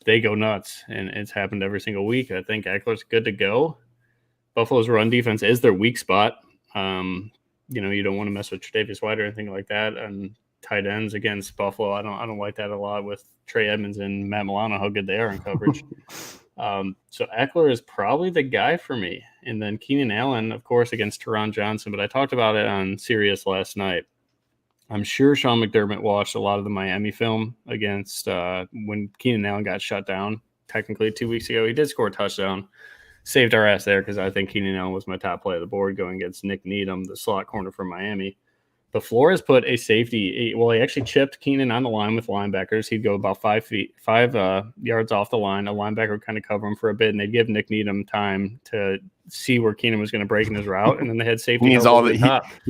they go nuts. And it's happened every single week. I think Eckler's good to go. Buffalo's run defense is their weak spot. You don't want to mess with Tre'Davious White or anything like that. And tight ends against Buffalo, I don't like that a lot with Trey Edmonds and Matt Milano, how good they are in coverage. So Eckler is probably the guy for me. And then Keenan Allen, of course, against Teron Johnson, but I talked about it on Sirius last night. I'm sure Sean McDermott watched a lot of the Miami film against when Keenan Allen got shut down, technically 2 weeks ago. He did score a touchdown. Saved our ass there because I think Keenan Allen was my top play of the board going against Nick Needham, the slot corner from Miami. But Flores put a safety. Well, he actually chipped Keenan on the line with linebackers. He'd go about 5 yards off the line. A linebacker would kind of cover him for a bit, and they'd give Nick Needham time to see where Keenan was going to break in his route. And then they had safety. He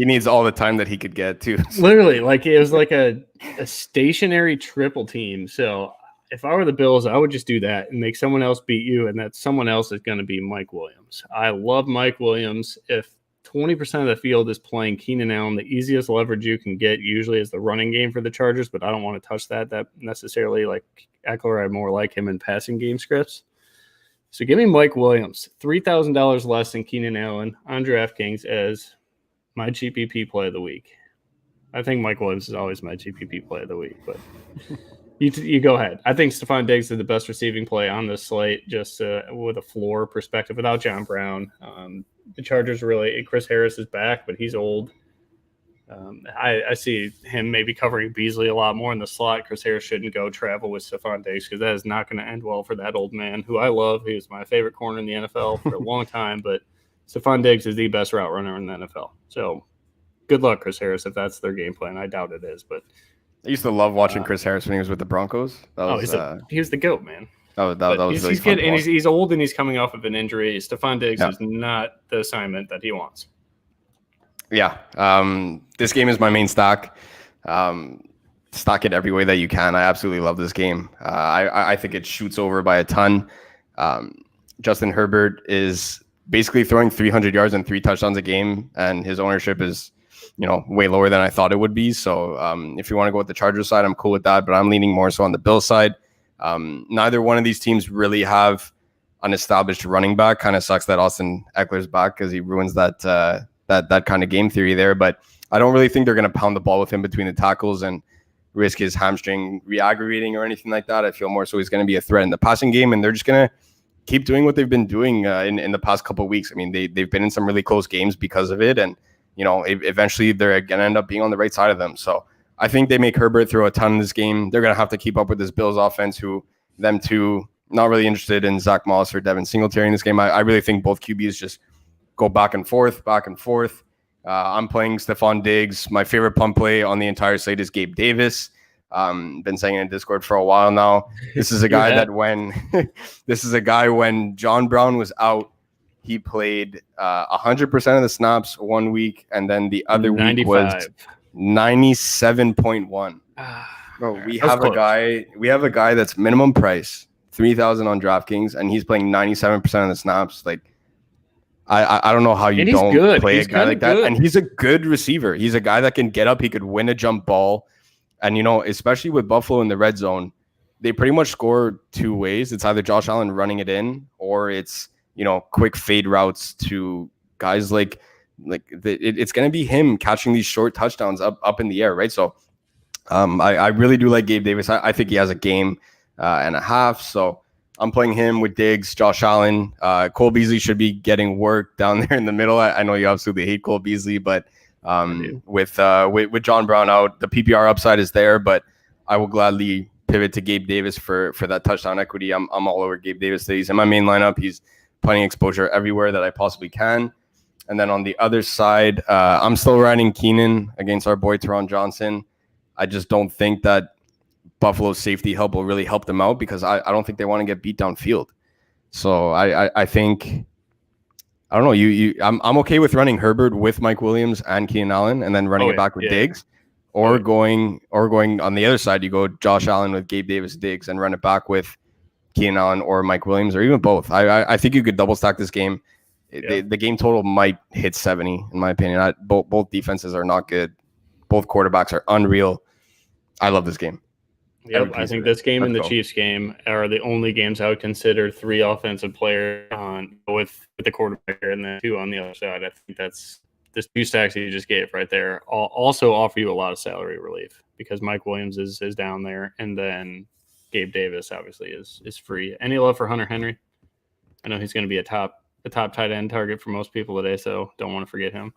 needs all the time that he could get too. Literally, like it was like a stationary triple team. So if I were the Bills, I would just do that and make someone else beat you, and that someone else is going to be Mike Williams. I love Mike Williams. If 20% of the field is playing Keenan Allen, the easiest leverage you can get usually is the running game for the Chargers, but I don't want to touch that necessarily. Like Eckler, I more like him in passing game scripts. So give me Mike Williams, $3,000 less than Keenan Allen on DraftKings as my GPP play of the week. I think Mike Williams is always my GPP play of the week, but you go ahead. I think Stephon Diggs is the best receiving play on this slate, just with a floor perspective without John Brown. The Chargers really, Chris Harris is back, but he's old. I see him maybe covering Beasley a lot more in the slot. Chris Harris shouldn't go travel with Stephon Diggs because that is not going to end well for that old man who I love. He was my favorite corner in the NFL for a long time, but Stephon Diggs is the best route runner in the NFL. So good luck, Chris Harris, if that's their game plan. I doubt it is, but I used to love watching Chris Harris when he was with the Broncos. He was the GOAT, man. That was really fun. And he's old and he's coming off of an injury. Stephon Diggs is not the assignment that he wants. Yeah. This game is my main stock. Stock it every way that you can. I absolutely love this game. I think it shoots over by a ton. Justin Herbert is basically throwing 300 yards and 3 touchdowns a game, and his ownership is way lower than I thought it would be. So if you want to go with the Chargers side, I'm cool with that, but I'm leaning more so on the Bills side. Neither one of these teams really have an established running back. Kind of sucks that Austin Eckler's back because he ruins that kind of game theory there. But I don't really think they're going to pound the ball with him between the tackles and risk his hamstring re-aggravating or anything like that. I feel more so he's going to be a threat in the passing game, and they're just going to keep doing what they've been doing in the past couple of weeks. I mean, they've been in some really close games because of it, and eventually they're going to end up being on the right side of them. So I think they make Herbert throw a ton in this game. They're going to have to keep up with this Bills offense, them two, not really interested in Zach Moss or Devin Singletary in this game. I really think both QBs just go back and forth. I'm playing Stephon Diggs. My favorite punt play on the entire slate is Gabe Davis. Been saying it in Discord for a while now. This is a guy that when John Brown was out, he played 100% of the snaps one week, and then the other 95. week was 97.1. Bro, we have a guy that's minimum price, 3,000 on DraftKings, and he's playing 97% of the snaps. Like, I don't know how you don't play a guy like that. And he's a good receiver. He's a guy that can get up. He could win a jump ball. And, especially with Buffalo in the red zone, they pretty much score two ways. It's either Josh Allen running it in, or it's, quick fade routes to guys like it's going to be him catching these short touchdowns up in the air, right? So I really do like Gabe Davis. I think he has a game and a half. So I'm playing him with Diggs, Josh Allen. Cole Beasley should be getting work down there in the middle. I know you absolutely hate Cole Beasley, but with John Brown out, the PPR upside is there. But I will gladly pivot to Gabe Davis for that touchdown equity. I'm all over Gabe Davis. He's in my main lineup. He's plenty exposure everywhere that I possibly can. And then on the other side, I'm still riding Keenan against our boy Teron Johnson. I just don't think that Buffalo's safety help will really help them out, because I don't think they want to get beat downfield. So I think, I don't know. I'm okay with running Herbert with Mike Williams and Keenan Allen, and then running it back with Diggs, or going on the other side. You go Josh Allen with Gabe Davis, Diggs, and run it back with Keenan Allen or Mike Williams, or even both. I think you could double stack this game. The game total might hit 70, in my opinion. Both defenses are not good. Both quarterbacks are unreal. I love this game. Yep, I think this game and the Chiefs game are the only games I would consider three offensive players on with the quarterback and then two on the other side. I think that's this two stacks that you just gave right there also offer you a lot of salary relief, because Mike Williams is down there, and then Gabe Davis obviously is free. Any love for Hunter Henry? I know he's going to be a top tight end target for most people today, so don't want to forget him.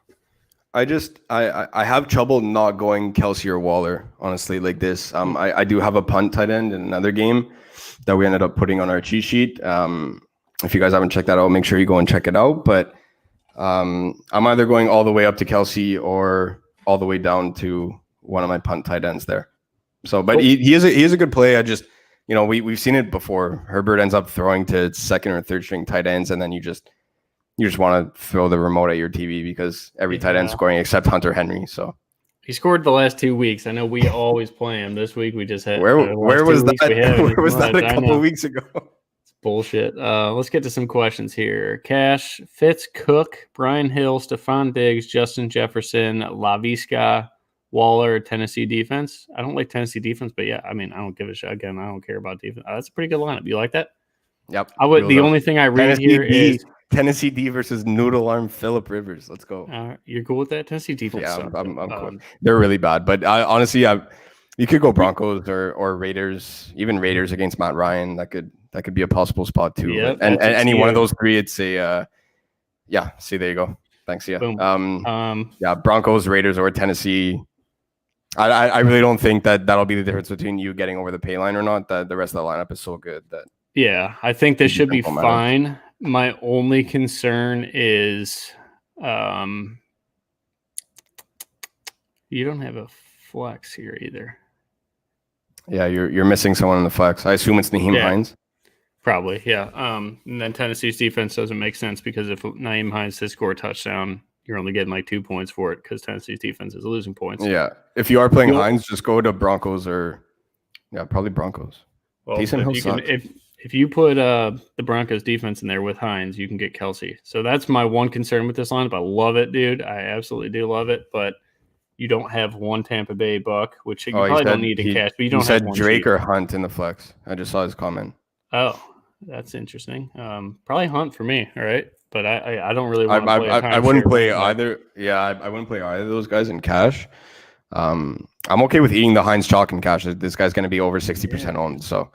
I have trouble not going Kelsey or Waller, honestly, like this. I do have a punt tight end in another game that we ended up putting on our cheat sheet. If you guys haven't checked that out, make sure you go and check it out. But I'm either going all the way up to Kelsey or all the way down to one of my punt tight ends there. So, but he is a good play. I just, we've seen it before. Herbert ends up throwing to second or third string tight ends, and then you just want to throw the remote at your TV because every tight end scoring except Hunter Henry. So he scored the last 2 weeks. I know we always play him. This week we just had where was that? Where was that a couple of weeks ago? It's bullshit. Let's get to some questions here. Cash, Fitz, Cook, Brian Hill, Stephon Diggs, Justin Jefferson, Laviska, Waller, Tennessee defense. I don't like Tennessee defense, but I don't give a shit. Again, I don't care about defense. That's a pretty good lineup. You like that? Yep. The only thing I read here is Tennessee D versus Noodle Arm Phillip Rivers. Let's go. You're cool with that? Tennessee defense. Yeah, I'm cool. They're really bad, but honestly, you could go Broncos or Raiders, even Raiders against Matt Ryan. That could be a possible spot too. Yep, and any one of those three, it's a See, there you go. Thanks. Yeah. Boom. Broncos, Raiders, or Tennessee. I really don't think that'll be the difference between you getting over the pay line or not. That the rest of the lineup is so good that. Yeah, I think this should be fine. My only concern is you don't have a flex here either. Yeah, you're missing someone in the flex. I assume it's Nahim Hines. Probably, yeah. And then Tennessee's defense doesn't make sense because if Nahim Hines does score a touchdown, you're only getting like 2 points for it because Tennessee's defense is losing points. Yeah, if you are playing Hines, just go to Broncos or probably Broncos. Well, if you put the Broncos defense in there with Hines, you can get Kelsey. So that's my one concern with this lineup. I love it, dude. I absolutely do love it, but you don't have one Tampa Bay buck, which you probably don't need to cash. But you don't have one Drake or Hunt in the flex. I just saw his comment. Oh, that's interesting. Probably Hunt for me. All right, but I don't really want to play. I wouldn't play either. Yeah, I wouldn't play either of those guys in cash. I'm okay with eating the Hines chalk in cash. This guy's going to be over 60% owned, so.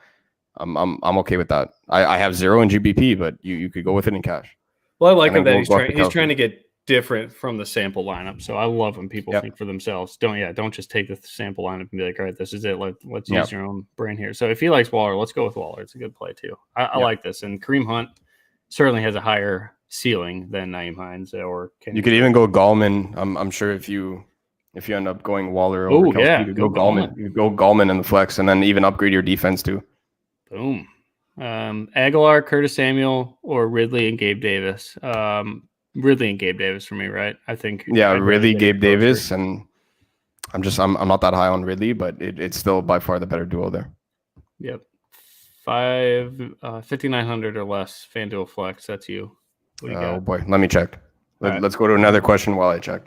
I'm okay with that. I have 0 in GBP, but you could go with it in cash. Well, I like that he's trying to get different from the sample lineup. So I love when people think for themselves. Don't just take the sample lineup and be like, all right, this is it. Let's use your own brain here. So if he likes Waller, let's go with Waller. It's a good play too. I like this. And Kareem Hunt certainly has a higher ceiling than Nahim Hines or Kenny. You could even go Gallman. I'm sure if you end up going Waller over Oh, Kelsey, yeah, you could go go Gallman. You could go Gallman in the flex, and then even upgrade your defense too. Boom. Aguilar, Curtis Samuel, or Ridley and Gabe Davis. Ridley and Gabe Davis for me, right? I think. Yeah, I'd rather Ridley, get Gabe it closer. Davis, and I'm not that high on Ridley, but it's still by far the better duo there. Yep. 5,900 or less FanDuel flex. That's you. What do you got? Oh boy, let me check. Right. Let's go to another question while I check.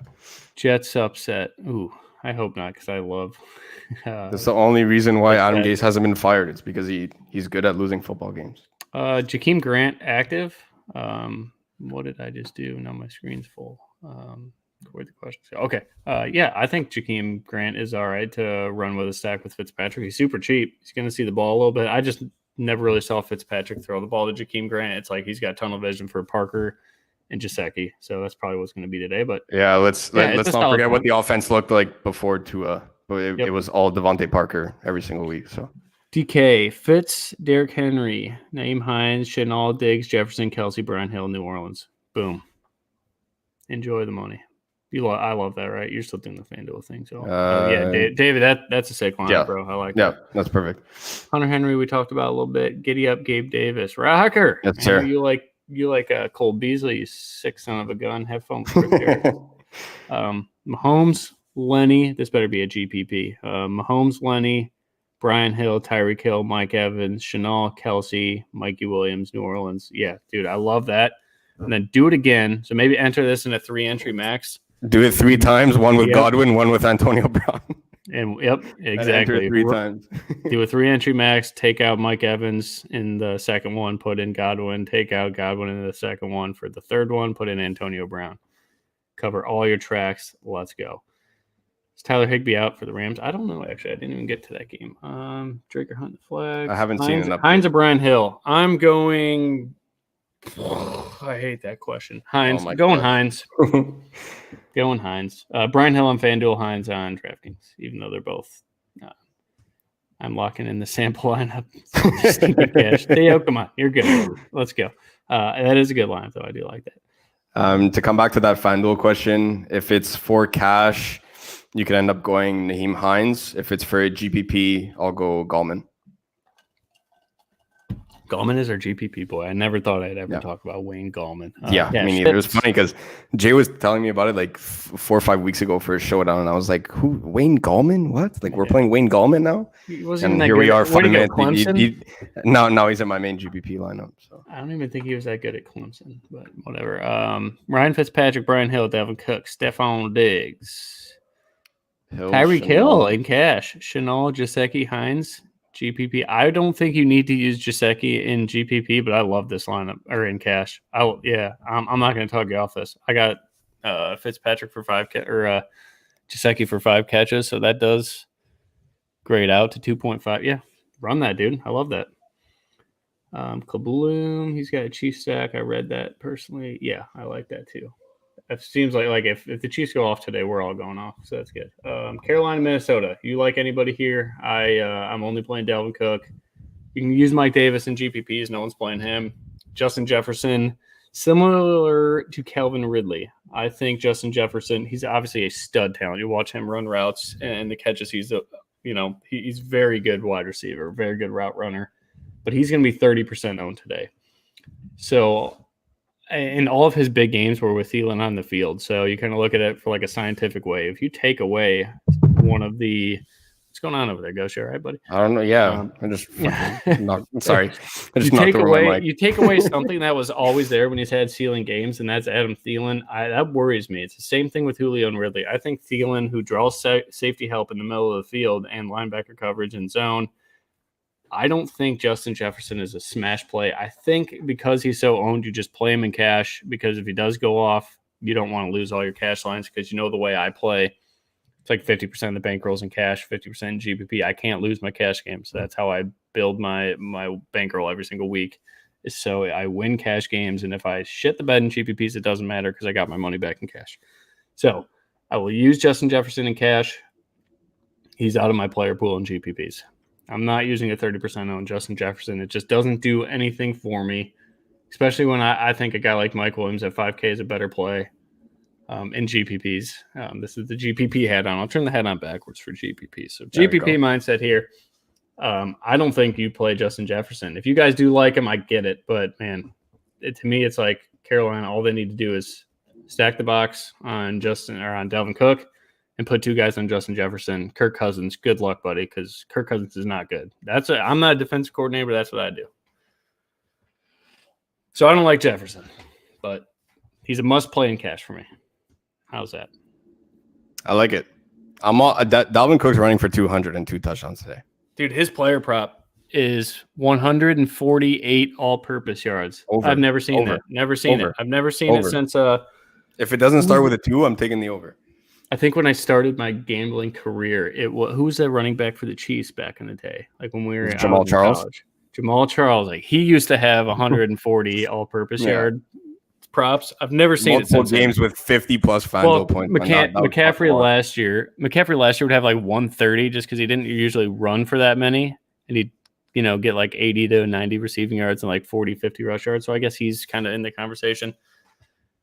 Jets upset. Ooh, I hope not because I love. That's the only reason why Adam that. Gase hasn't been fired. It's because he's good at losing football games. Jakeem Grant active. What did I just do? Now my screen's full. Where'd the questions go? Okay. Yeah, I think Jakeem Grant is all right to run with a stack with Fitzpatrick. He's super cheap. He's going to see the ball a little bit. I just never really saw Fitzpatrick throw the ball to Jakeem Grant. It's like he's got tunnel vision for Parker and Gesicki. So that's probably what's going to be today. But yeah, let's not forget what the offense looked like before Tua. It was all Devontae Parker every single week. So DK, Fitz, Derrick Henry, Nahim Hines, Chenal, Diggs, Jefferson, Kelsey, Brian Hill, New Orleans. Boom. Enjoy the money. I love that, right? You're still doing the FanDuel thing. So yeah, David, that's a sick line, bro. I like that. Yeah, that's perfect. Hunter Henry, we talked about a little bit. Giddy up, Gabe Davis. Rocker. Yes, sir. You like Cole Beasley, you sick son of a gun. Have fun with it. Mahomes, Lenny. This better be a GPP. Mahomes, Lenny, Brian Hill, Tyreek Hill, Mike Evans, Chenal, Kelsey, Mikey Williams, New Orleans. Yeah, dude, I love that. And then do it again. So maybe enter this in a 3-entry max. Do it 3 times, one with Godwin, one with Antonio Brown. And exactly. 3 times. Do a 3-entry max, take out Mike Evans in the second one, put in Godwin, take out Godwin in the second one. For the third one, put in Antonio Brown. Cover all your tracks. Let's go. Is Tyler Higbee out for the Rams? I don't know, actually. I didn't even get to that game. Draker Hunt the flag. I haven't seen an update. Hines or Brian Hill? I'm going. I hate that question. Hines. Going Hines. Going Hines. Brian Hill on FanDuel, Hines on DraftKings, even though they're both. I'm locking in the sample lineup. Cash. Theo, come on. You're good. Let's go. That is a good lineup, though. I do like that. To come back to that FanDuel question, if it's for cash, you could end up going Nahim Hines. If it's for a GPP, I'll go Gallman. Gallman is our GPP boy. I never thought I'd ever talk about Wayne Gallman. Me neither. It was funny because Jay was telling me about it like 4 or 5 weeks ago for a showdown, and I was like, "Who? Wayne Gallman? What? Like we're playing Wayne Gallman now?" And here we are. 5 minutes. No, he's in my main GPP lineup. So I don't even think he was that good at Clemson, but whatever. Ryan Fitzpatrick, Brian Hill, Alvin Cook, Stephon Diggs, Tyreek Hill in cash, Chenal, Gesicki, Hines. GPP. I don't think you need to use Gesicki in GPP, but I love this lineup or in cash. I'm not going to talk you off this. I got Fitzpatrick for 5 or Gesicki for 5 catches, so that does grade out to 2.5. Yeah, run that, dude. I love that. Kabloom, he's got a Chiefs stack. I read that personally. Yeah, I like that too. It seems like if the Chiefs go off today, we're all going off, so that's good. Carolina, Minnesota. You like anybody here? I'm only playing Dalvin Cook. You can use Mike Davis in GPPs. No one's playing him. Justin Jefferson, similar to Calvin Ridley. I think Justin Jefferson, he's obviously a stud talent. You watch him run routes and the catches. He's very good wide receiver, very good route runner. But he's going to be 30% owned today. So in all of his big games were with Thielen on the field. So you kind of look at it for like a scientific way. If you take away one of the – what's going on over there, Ghost? You all right, buddy? I don't know. Yeah. I'm just sorry. You take away something that was always there when he's had ceiling games, and that's Adam Thielen. That worries me. It's the same thing with Julio and Ridley. I think Thielen, who draws safety help in the middle of the field and linebacker coverage and zone, I don't think Justin Jefferson is a smash play. I think because he's so owned, you just play him in cash, because if he does go off, you don't want to lose all your cash lines, because you know the way I play, it's like 50% of the bankrolls in cash, 50% in GPP. I can't lose my cash games. So that's how I build my bankroll every single week. So I win cash games, and if I shit the bed in GPPs, it doesn't matter because I got my money back in cash. So I will use Justin Jefferson in cash. He's out of my player pool in GPPs. I'm not using a 30% on Justin Jefferson. It just doesn't do anything for me. especially when I think a guy like Mike Williams at 5K is a better play in GPPs. This is the GPP hat on. I'll turn the hat on backwards for GPP. So GPP mindset here. I don't think you play Justin Jefferson. If you guys do like him, I get it. But, man, to me, it's like Carolina, all they need to do is stack the box on Justin or on Dalvin Cook and put 2 guys on Justin Jefferson. Kirk Cousins, good luck, buddy, because Kirk Cousins is not good. I'm not a defensive coordinator, but that's what I do. So I don't like Jefferson, but he's a must-play in cash for me. How's that? I like it. Dalvin Cook's running for 202 touchdowns today. Dude, his player prop is 148 all-purpose yards. Over. I've never seen that. Never seen it. I've never seen it since if it doesn't start with a 2, I'm taking the over. I think when I started my gambling career, who was that running back for the Chiefs back in the day? Like when we were in college. Jamal Charles. Like he used to have 140 all-purpose yard props. I've never seen multiple it since games with 50-plus final points. McCaffrey last year would have like 130 just because he didn't usually run for that many, and he'd get like 80 to 90 receiving yards and like 40, 50 rush yards. So I guess he's kind of in the conversation.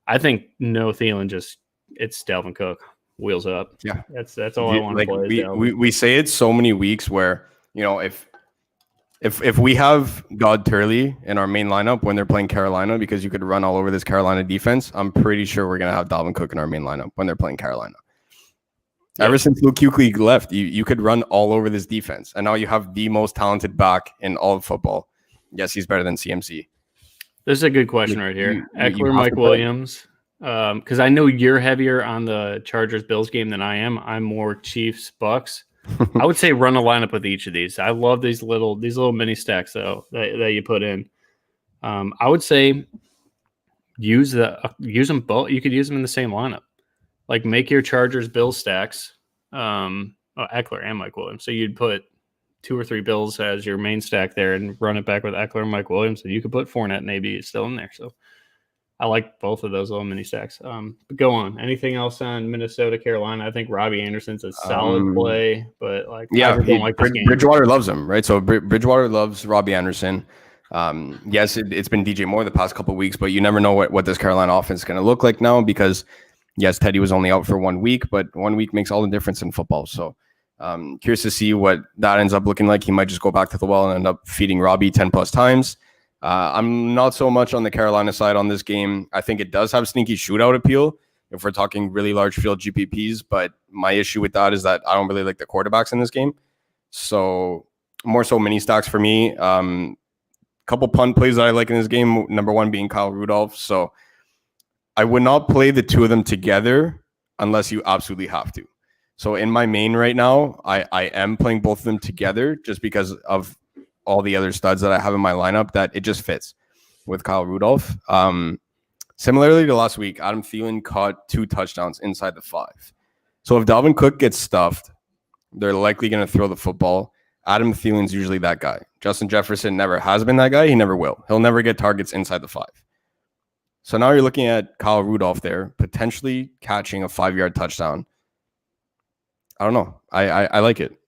I think no Thielen, it's Dalvin Cook. Wheels up. Yeah, that's all I want to play. We say it so many weeks where if we have God Turley in our main lineup when they're playing Carolina, because you could run all over this Carolina defense, I'm pretty sure we're going to have Dalvin Cook in our main lineup when they're playing Carolina. Yep. Ever since Luke Kuechly left, you could run all over this defense. And now you have the most talented back in all of football. Yes, he's better than CMC. This is a good question right here. Eckler, Mike Williams. Because I know you're heavier on the Chargers-Bills game than I am. I'm more Chiefs-Bucks. I would say run a lineup with each of these. I love these little mini stacks though that you put in. I would say use them both. You could use them in the same lineup. Like make your Chargers Bills stacks. Eckler and Mike Williams. So you'd put 2 or 3 Bills as your main stack there and run it back with Eckler and Mike Williams. And you could put Fournette maybe still in there. So I like both of those little mini stacks. But go on. Anything else on Minnesota, Carolina? I think Robbie Anderson's a solid play, but I don't like this game. Bridgewater loves him, right? So Bridgewater loves Robbie Anderson. Yes, it's been DJ Moore the past couple of weeks, but you never know what this Carolina offense is going to look like now because, yes, Teddy was only out for 1 week, but 1 week makes all the difference in football. So curious to see what that ends up looking like. He might just go back to the well and end up feeding Robbie 10+ times. I'm not so much on the Carolina side on this game. I think it does have sneaky shootout appeal if we're talking really large field GPPs, but my issue with that is that I don't really like the quarterbacks in this game. So more so mini stacks for me. Couple punt plays that I like in this game, number 1 being Kyle Rudolph. So I would not play the 2 of them together unless you absolutely have to. So in my main right now, I am playing both of them together just because of all the other studs that I have in my lineup that it just fits with Kyle Rudolph. Similarly to last week, Adam Thielen caught 2 touchdowns inside the 5. So if Dalvin Cook gets stuffed, they're likely going to throw the football. Adam Thielen's usually that guy. Justin Jefferson never has been that guy. He never will. He'll never get targets inside the 5. So now you're looking at Kyle Rudolph there, potentially catching a 5-yard touchdown. I don't know. I like it.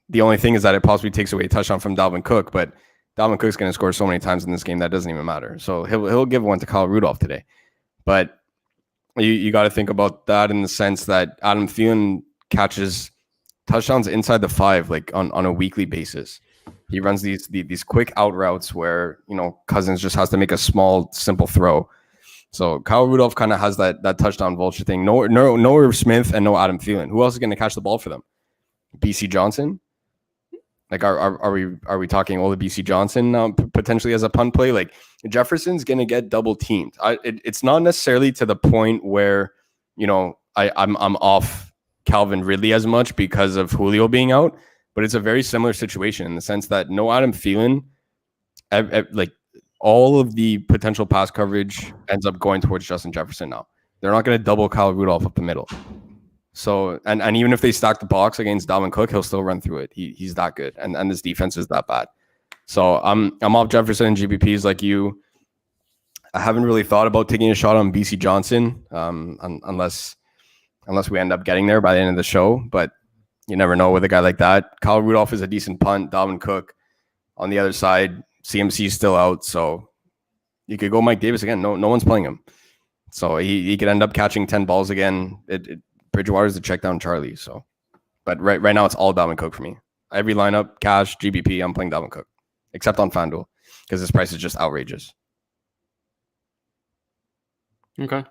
The only thing is that it possibly takes away a touchdown from Dalvin Cook, but Dalvin Cook's going to score so many times in this game that doesn't even matter. So he'll give one to Kyle Rudolph today. But you got to think about that in the sense that Adam Thielen catches touchdowns inside the 5 like on a weekly basis. He runs these quick out routes where Cousins just has to make a small simple throw. So Kyle Rudolph kind of has that touchdown vulture thing. No Irv Smith and no Adam Thielen. Who else is going to catch the ball for them? BC Johnson. Like, are we talking all the BC Johnson potentially as a punt play? Like, Jefferson's going to get double teamed. It's not necessarily to the point where, I'm off Calvin Ridley as much because of Julio being out, but it's a very similar situation in the sense that no Adam Thielen, like all of the potential pass coverage ends up going towards Justin Jefferson now. They're not going to double Kyle Rudolph up the middle. So, and even if they stack the box against Dalvin Cook, he'll still run through it. He's that good, and this defense is that bad. So I'm off Jefferson and GPPs like you. I haven't really thought about taking a shot on BC Johnson, unless we end up getting there by the end of the show. But you never know with a guy like that. Kyle Rudolph is a decent punt. Dalvin Cook on the other side, CMC is still out. So you could go Mike Davis again. No one's playing him. So he could end up catching 10 balls again. Bridgewater's the check down Charlie. So, but right now it's all Dalvin Cook for me. Every lineup, cash, GBP, I'm playing Dalvin Cook, except on FanDuel because his price is just outrageous. Okay.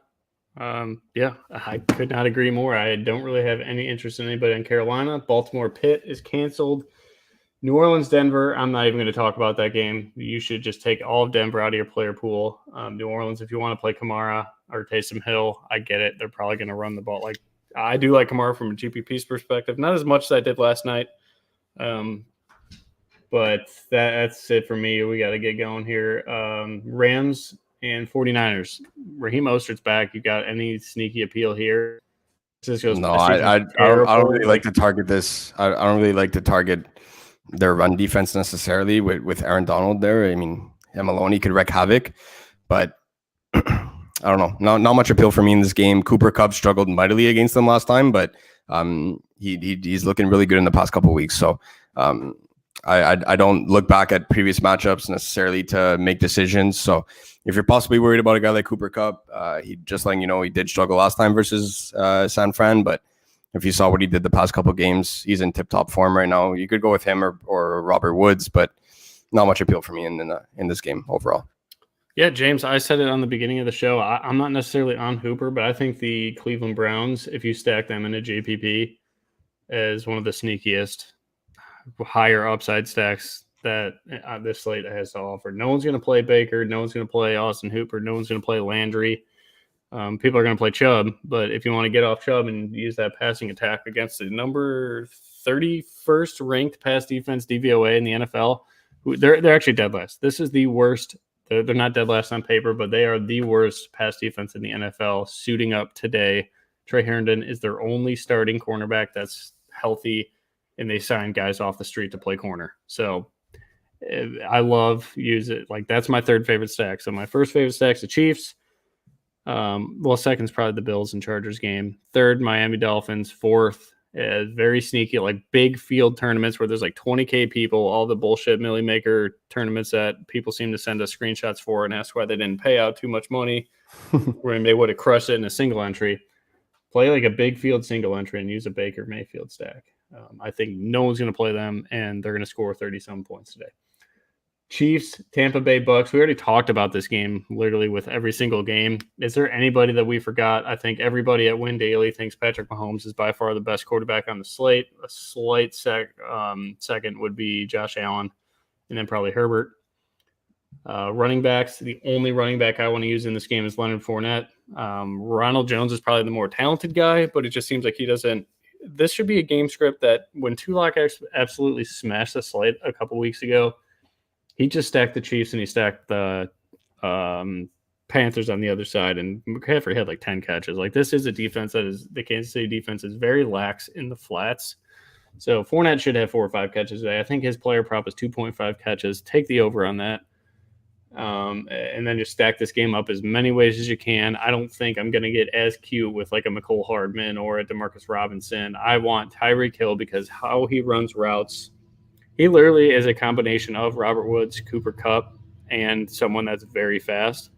Yeah, I could not agree more. I don't really have any interest in anybody in Carolina. Baltimore Pitt is canceled. New Orleans, Denver, I'm not even going to talk about that game. You should just take all of Denver out of your player pool. New Orleans, if you want to play Kamara or Taysom Hill, I get it. They're probably going to run the ball. Like, I do like Kamara from a GPP's perspective. Not as much as I did last night. But that's it for me. We got to get going here. Rams and 49ers. Raheem Mostert's back. You got any sneaky appeal here? No, I don't really like to target this. I don't really like to target their run defense necessarily with Aaron Donald there. I mean, him alone, he could wreak havoc. But I don't know. Not much appeal for me in this game. Cooper Kupp struggled mightily against them last time, but he's looking really good in the past couple of weeks. So I don't look back at previous matchups necessarily to make decisions. So if you're possibly worried about a guy like Cooper Kupp, he just letting you know he did struggle last time versus San Fran. But if you saw what he did the past couple of games, he's in tip-top form right now. You could go with him or Robert Woods, but not much appeal for me in this game overall. Yeah, James, I said it on the beginning of the show. I'm not necessarily on Hooper, but I think the Cleveland Browns, if you stack them in a JPP, is one of the sneakiest, higher upside stacks that this slate has to offer. No one's going to play Baker. No one's going to play Austin Hooper. No one's going to play Landry. People are going to play Chubb, but if you want to get off Chubb and use that passing attack against the number 31st ranked pass defense DVOA in the NFL, they're actually dead last. This is the worst. They're not dead last on paper, but they are the worst pass defense in the NFL suiting up today. Trey Harrington is their only starting cornerback that's healthy, and they sign guys off the street to play corner. So I love use it. Like, that's my third favorite stack. So my first favorite stack's the Chiefs. Second's probably the Bills and Chargers game. Third, Miami Dolphins. Fourth, very sneaky, like big field tournaments where there's like 20K people, all the bullshit Millie Maker tournaments that people seem to send us screenshots for and ask why they didn't pay out too much money when they would have crushed it in a single entry. Play like a big field single entry and use a Baker Mayfield stack. I think no one's going to play them, and they're going to score 30-some points today. Chiefs, Tampa Bay Bucks. We already talked about this game literally with every single game. Is there anybody that we forgot? I think everybody at Win Daily thinks Patrick Mahomes is by far the best quarterback on the slate. A slight second would be Josh Allen, and then probably Herbert. Running backs, the only running back I want to use in this game is Leonard Fournette. Ronald Jones is probably the more talented guy, but it just seems like he doesn't. This should be a game script that when Tulak absolutely smashed the slate a couple weeks ago, he just stacked the Chiefs and he stacked the Panthers on the other side, and McCaffrey had like 10 catches. Like, this is a defense that is, the Kansas City defense is very lax in the flats. So Fournette should have 4 or 5 catches today. I think his player prop is 2.5 catches. Take the over on that. And then just stack this game up as many ways as you can. I don't think I'm going to get as cute with like a McCole Hardman or a Demarcus Robinson. I want Tyreek Hill because how he runs routes, he literally is a combination of Robert Woods, Cooper Kupp, and someone that's very fast.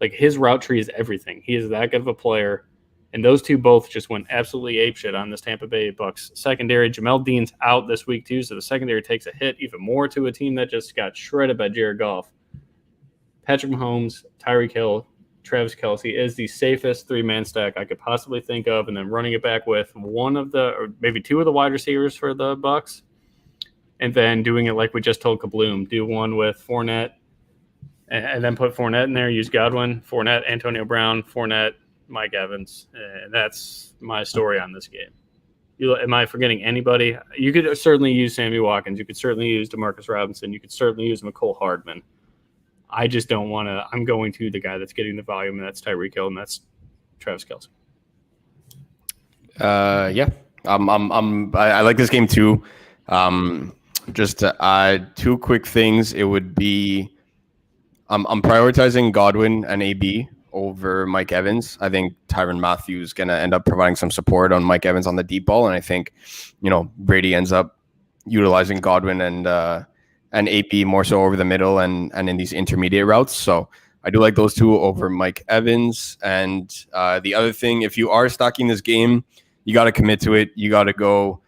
Like, his route tree is everything. He is that good of a player. And those two both just went absolutely apeshit on this Tampa Bay Bucks secondary. Jamel Dean's out this week too, so the secondary takes a hit even more to a team that just got shredded by Jared Goff. Patrick Mahomes, Tyreek Hill, Travis Kelce is the safest 3-man stack I could possibly think of, and then running it back with one of the, or maybe 2 of the wide receivers for the Bucks. And then doing it like we just told Kabloom, do one with Fournette, and then put Fournette in there, use Godwin, Fournette, Antonio Brown, Fournette, Mike Evans. And that's my story on this game. Am I forgetting anybody? You could certainly use Sammy Watkins. You could certainly use Demarcus Robinson. You could certainly use McCole Hardman. I just don't want to – I'm going to the guy that's getting the volume, and that's Tyreek Hill, and that's Travis Kelce. Yeah. I like this game too. Just to add 2 quick things, it would be I'm brioritizing Godwin and AB over Mike Evans. I think Tyrann Mathieu is going to end up providing some support on Mike Evans on the deep ball, and I think, Brady ends up utilizing Godwin and AB more so over the middle and in these intermediate routes. So I do like those two over Mike Evans. And the other thing, if you are stocking this game, you got to commit to it. You got to go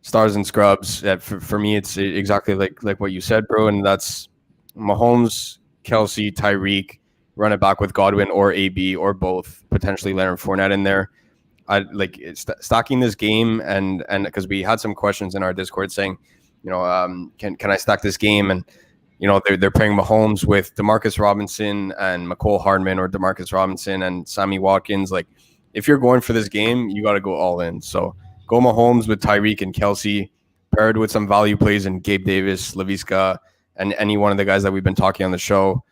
stars and scrubs. For me, it's exactly like what you said, bro. And that's Mahomes, Kelsey, Tyreek, run it back with Godwin or AB or both, potentially Leonard Fournette in there. I like stocking this game, and because we had some questions in our Discord saying, can I stack this game? And they're pairing Mahomes with Demarcus Robinson and McCole Hardman, or Demarcus Robinson and Sammy Watkins. Like, if you're going for this game, you got to go all in. So go Mahomes with Tyreek and Kelsey, paired with some value plays in Gabe Davis, Laviska, and any one of the guys that we've been talking on the show.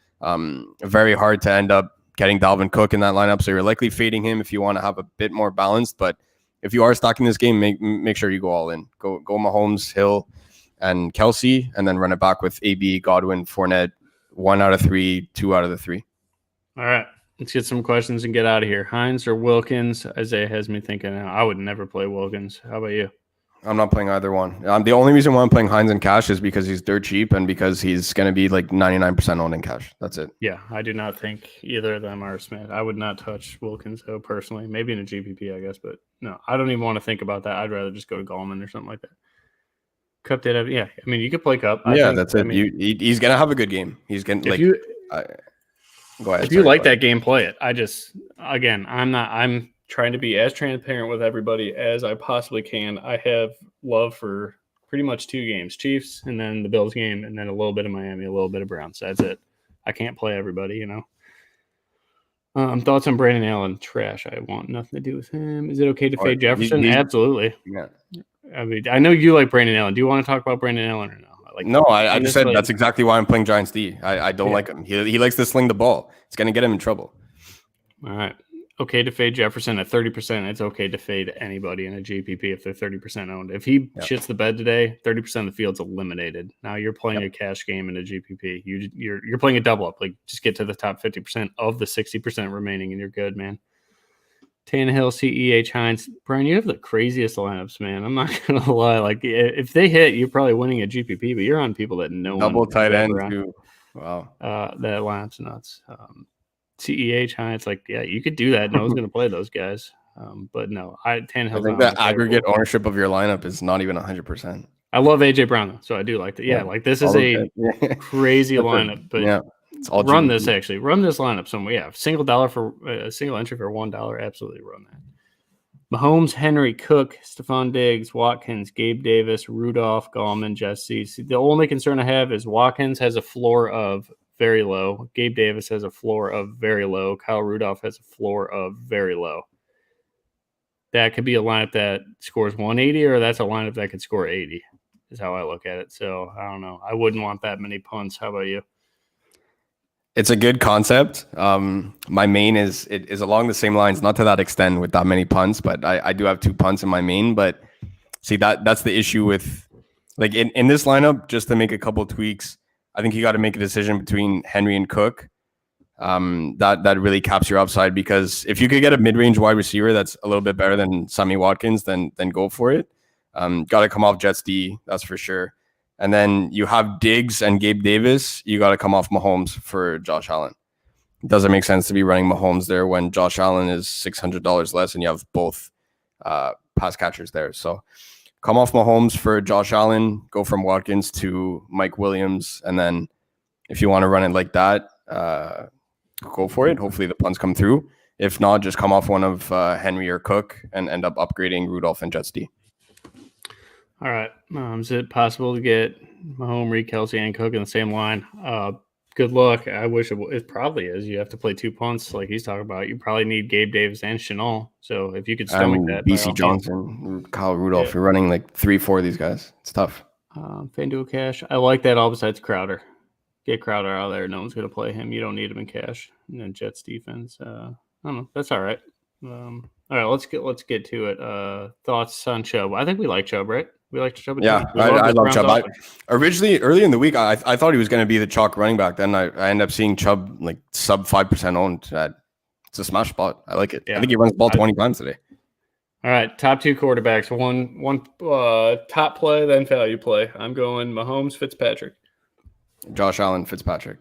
Very hard to end up getting Alvin Cook in that lineup, so you're likely fading him if you want to have a bit more balanced. But if you are stocking this game, make sure you go all in. Go Mahomes, Hill, and Kelsey, and then run it back with AB, Godwin, Fournette, 1 out of 3, 2 out of the 3. All right, let's get some questions and get out of here. Hines or Wilkins? Isaiah has me thinking I would never play Wilkins. How about you? I'm not playing either one. The only reason why I'm playing Hines in cash is because he's dirt cheap and because he's going to be like 99% owned in cash. That's it. Yeah, I do not think either of them are Smith. I would not touch Wilkins, though, personally. Maybe in a GPP, I guess. But no, I don't even want to think about that. I'd rather just go to Gallman or something like that. Cup did have, yeah. I mean, you could play Cup. That's it. He's going to have a good game. He's going to, like, go ahead. If you like that game, play it. I'm trying to be as transparent with everybody as I possibly can. I have love for pretty much 2 games, Chiefs and then the Bills game, and then a little bit of Miami, a little bit of Browns. That's it. I can't play everybody, Thoughts on Brandon Allen? Trash. I want nothing to do with him. Is it okay to fade Jefferson? Absolutely. Yeah. I mean, I know you like Brandon Allen. Do you want to talk about Brandon Allen or no? No, I just said that's exactly why I'm playing Giants D. I don't like him. He likes to sling the ball. It's going to get him in trouble. All right. Okay to fade Jefferson at 30%. It's okay to fade anybody in a GPP if they're 30% owned. If he shits the bed today, 30% of the field's eliminated. Now you're playing a cash game in a GPP. You're playing a double up. Like, just get to the top 50% of the 60% remaining, and you're good, man. Tannehill, CEH, Hines. Brian, you have the craziest lineups, man. I'm not going to lie. Like, if they hit, you're probably winning a GPP, but you're on people that no double one tight end too. Wow. That lineup's nuts. CEH, Hines, like, yeah, you could do that. No one's going to play those guys. But no, Tannehill's I think the aggregate ownership of your lineup is not even 100%. I love AJ Brown, though, so I do like that. Yeah, like, this is a crazy lineup. But it's all run this lineup somewhere. Yeah, single entry for $1. Absolutely run that. Mahomes, Henry, Cook, Stephon Diggs, Watkins, Gabe Davis, Rudolph, Gallman, Jesse. The only concern I have is Watkins has a floor of very low. Gabe Davis has a floor of very low. Kyle Rudolph has a floor of very low. That could be a lineup that scores 180, or that's a lineup that could score 80, is how I look at it. So I don't know. I wouldn't want that many punts. How about you? It's a good concept. My main is along the same lines, not to that extent with that many punts, but I do have 2 punts in my main. But see, that's the issue with, like, in this lineup, just to make a couple tweaks, I think you got to make a decision between Henry and Cook. That really caps your upside, because if you could get a mid-range wide receiver that's a little bit better than Sammy Watkins, then go for it. Got to come off Jets D, that's for sure. And then you have Diggs and Gabe Davis. You got to come off Mahomes for Josh Allen. It doesn't make sense to be running Mahomes there when Josh Allen is $600 less and you have both pass catchers there. So come off Mahomes for Josh Allen, go from Watkins to Mike Williams. And then if you want to run it like that, go for it. Hopefully the punts come through. If not, just come off one of Henry or Cook and end up upgrading Rudolph and Jets D. All right. Is it possible to get Mahomes, Reed, Kelsey, and Cook in the same line? Good luck. I wish it probably is. You have to play 2 punts like he's talking about. You probably need Gabe Davis and Chanel. So if you could stomach that. BC Johnson, Kyle Rudolph, you're running like 3-4 of these guys. It's tough. FanDuel cash. I like that all besides Crowder. Get Crowder out of there. No one's going to play him. You don't need him in cash. And then Jets defense. I don't know. That's all right. All right, let's get to it. Thoughts on Chubb? I think we like Chubb, right? We like Chubb. Yeah, I love Chubb. Originally, early in the week, I thought he was going to be the chalk running back. Then I ended up seeing Chubb like sub 5% owned. It's a smash spot. I like it. Yeah. I think he runs the ball 20 times today. All right, top 2 quarterbacks. One top play, then value play. I'm going Mahomes, Fitzpatrick. Josh Allen, Fitzpatrick.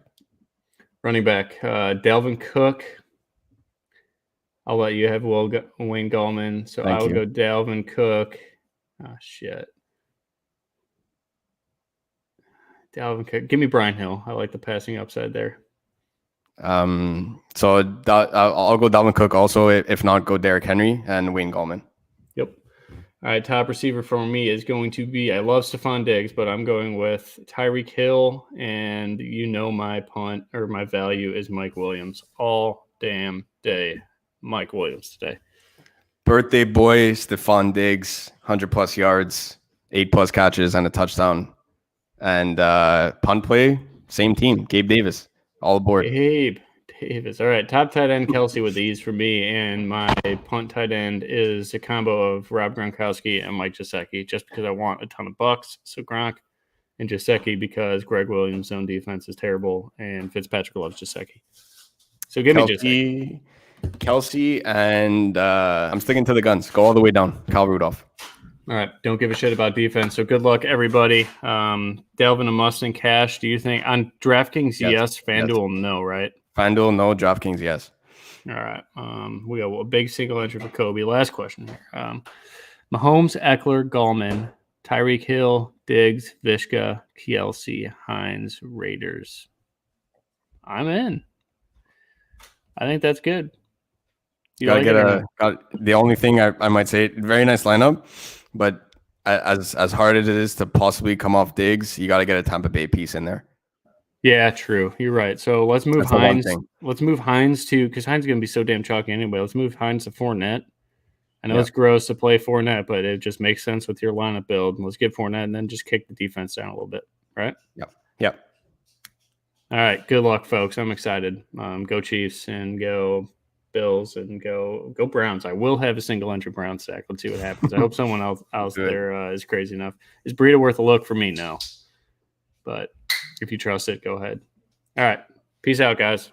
Running back, Dalvin Cook. I'll let you have Wayne Gallman. So I will go Dalvin Cook. Oh, shit. Dalvin Cook. Give me Brian Hill. I like the passing upside there. So I'll go Dalvin Cook also. If not, go Derrick Henry and Wayne Gallman. Yep. All right, top receiver for me is going to be, I love Stephon Diggs, but I'm going with Tyreek Hill, and my punt or my value is Mike Williams all damn day. Mike Williams today. Birthday boy, Stephon Diggs, 100+ yards, 8+ catches, and a touchdown. And punt play, same team, Gabe Davis, all aboard. Gabe Davis. All right, top tight end Kelsey with these for me, and my punt tight end is a combo of Rob Gronkowski and Mike Gesicki, just because I want a ton of bucks. So Gronk and Gesicki because Greg Williams' zone defense is terrible, and Fitzpatrick loves Gesicki. So give me Gesicki. Kelsey, and I'm sticking to the guns. Go all the way down. Kyle Rudolph. All right. Don't give a shit about defense. So good luck, everybody. Delvin a must in cash. Do you think on DraftKings? Yes. FanDuel, no, right? FanDuel, no. DraftKings, yes. All right. We got a big single entry for Kobe. Last question here. Mahomes, Eckler, Gallman, Tyreek Hill, Diggs, Vishka, Kelsey, Hines, Raiders. I'm in. I think that's good. The only thing I might say, very nice lineup, but as hard as it is to possibly come off Diggs, you got to get a Tampa Bay piece in there. Yeah, true. You're right. So let's move Hines. Let's move Hines to, because Hines is going to be so damn chalky anyway. Let's move Hines to Fournette. I know it's gross to play Fournette, but it just makes sense with your lineup build. Let's get Fournette and then just kick the defense down a little bit, right? Yep. All right. Good luck, folks. I'm excited. Go Chiefs and go Bills and go Browns. I will have a single entry Brown stack. Let's see what happens. I hope someone else there is crazy enough. Is Breida worth a look for me? No. But if you trust it, go ahead. All right. Peace out, guys.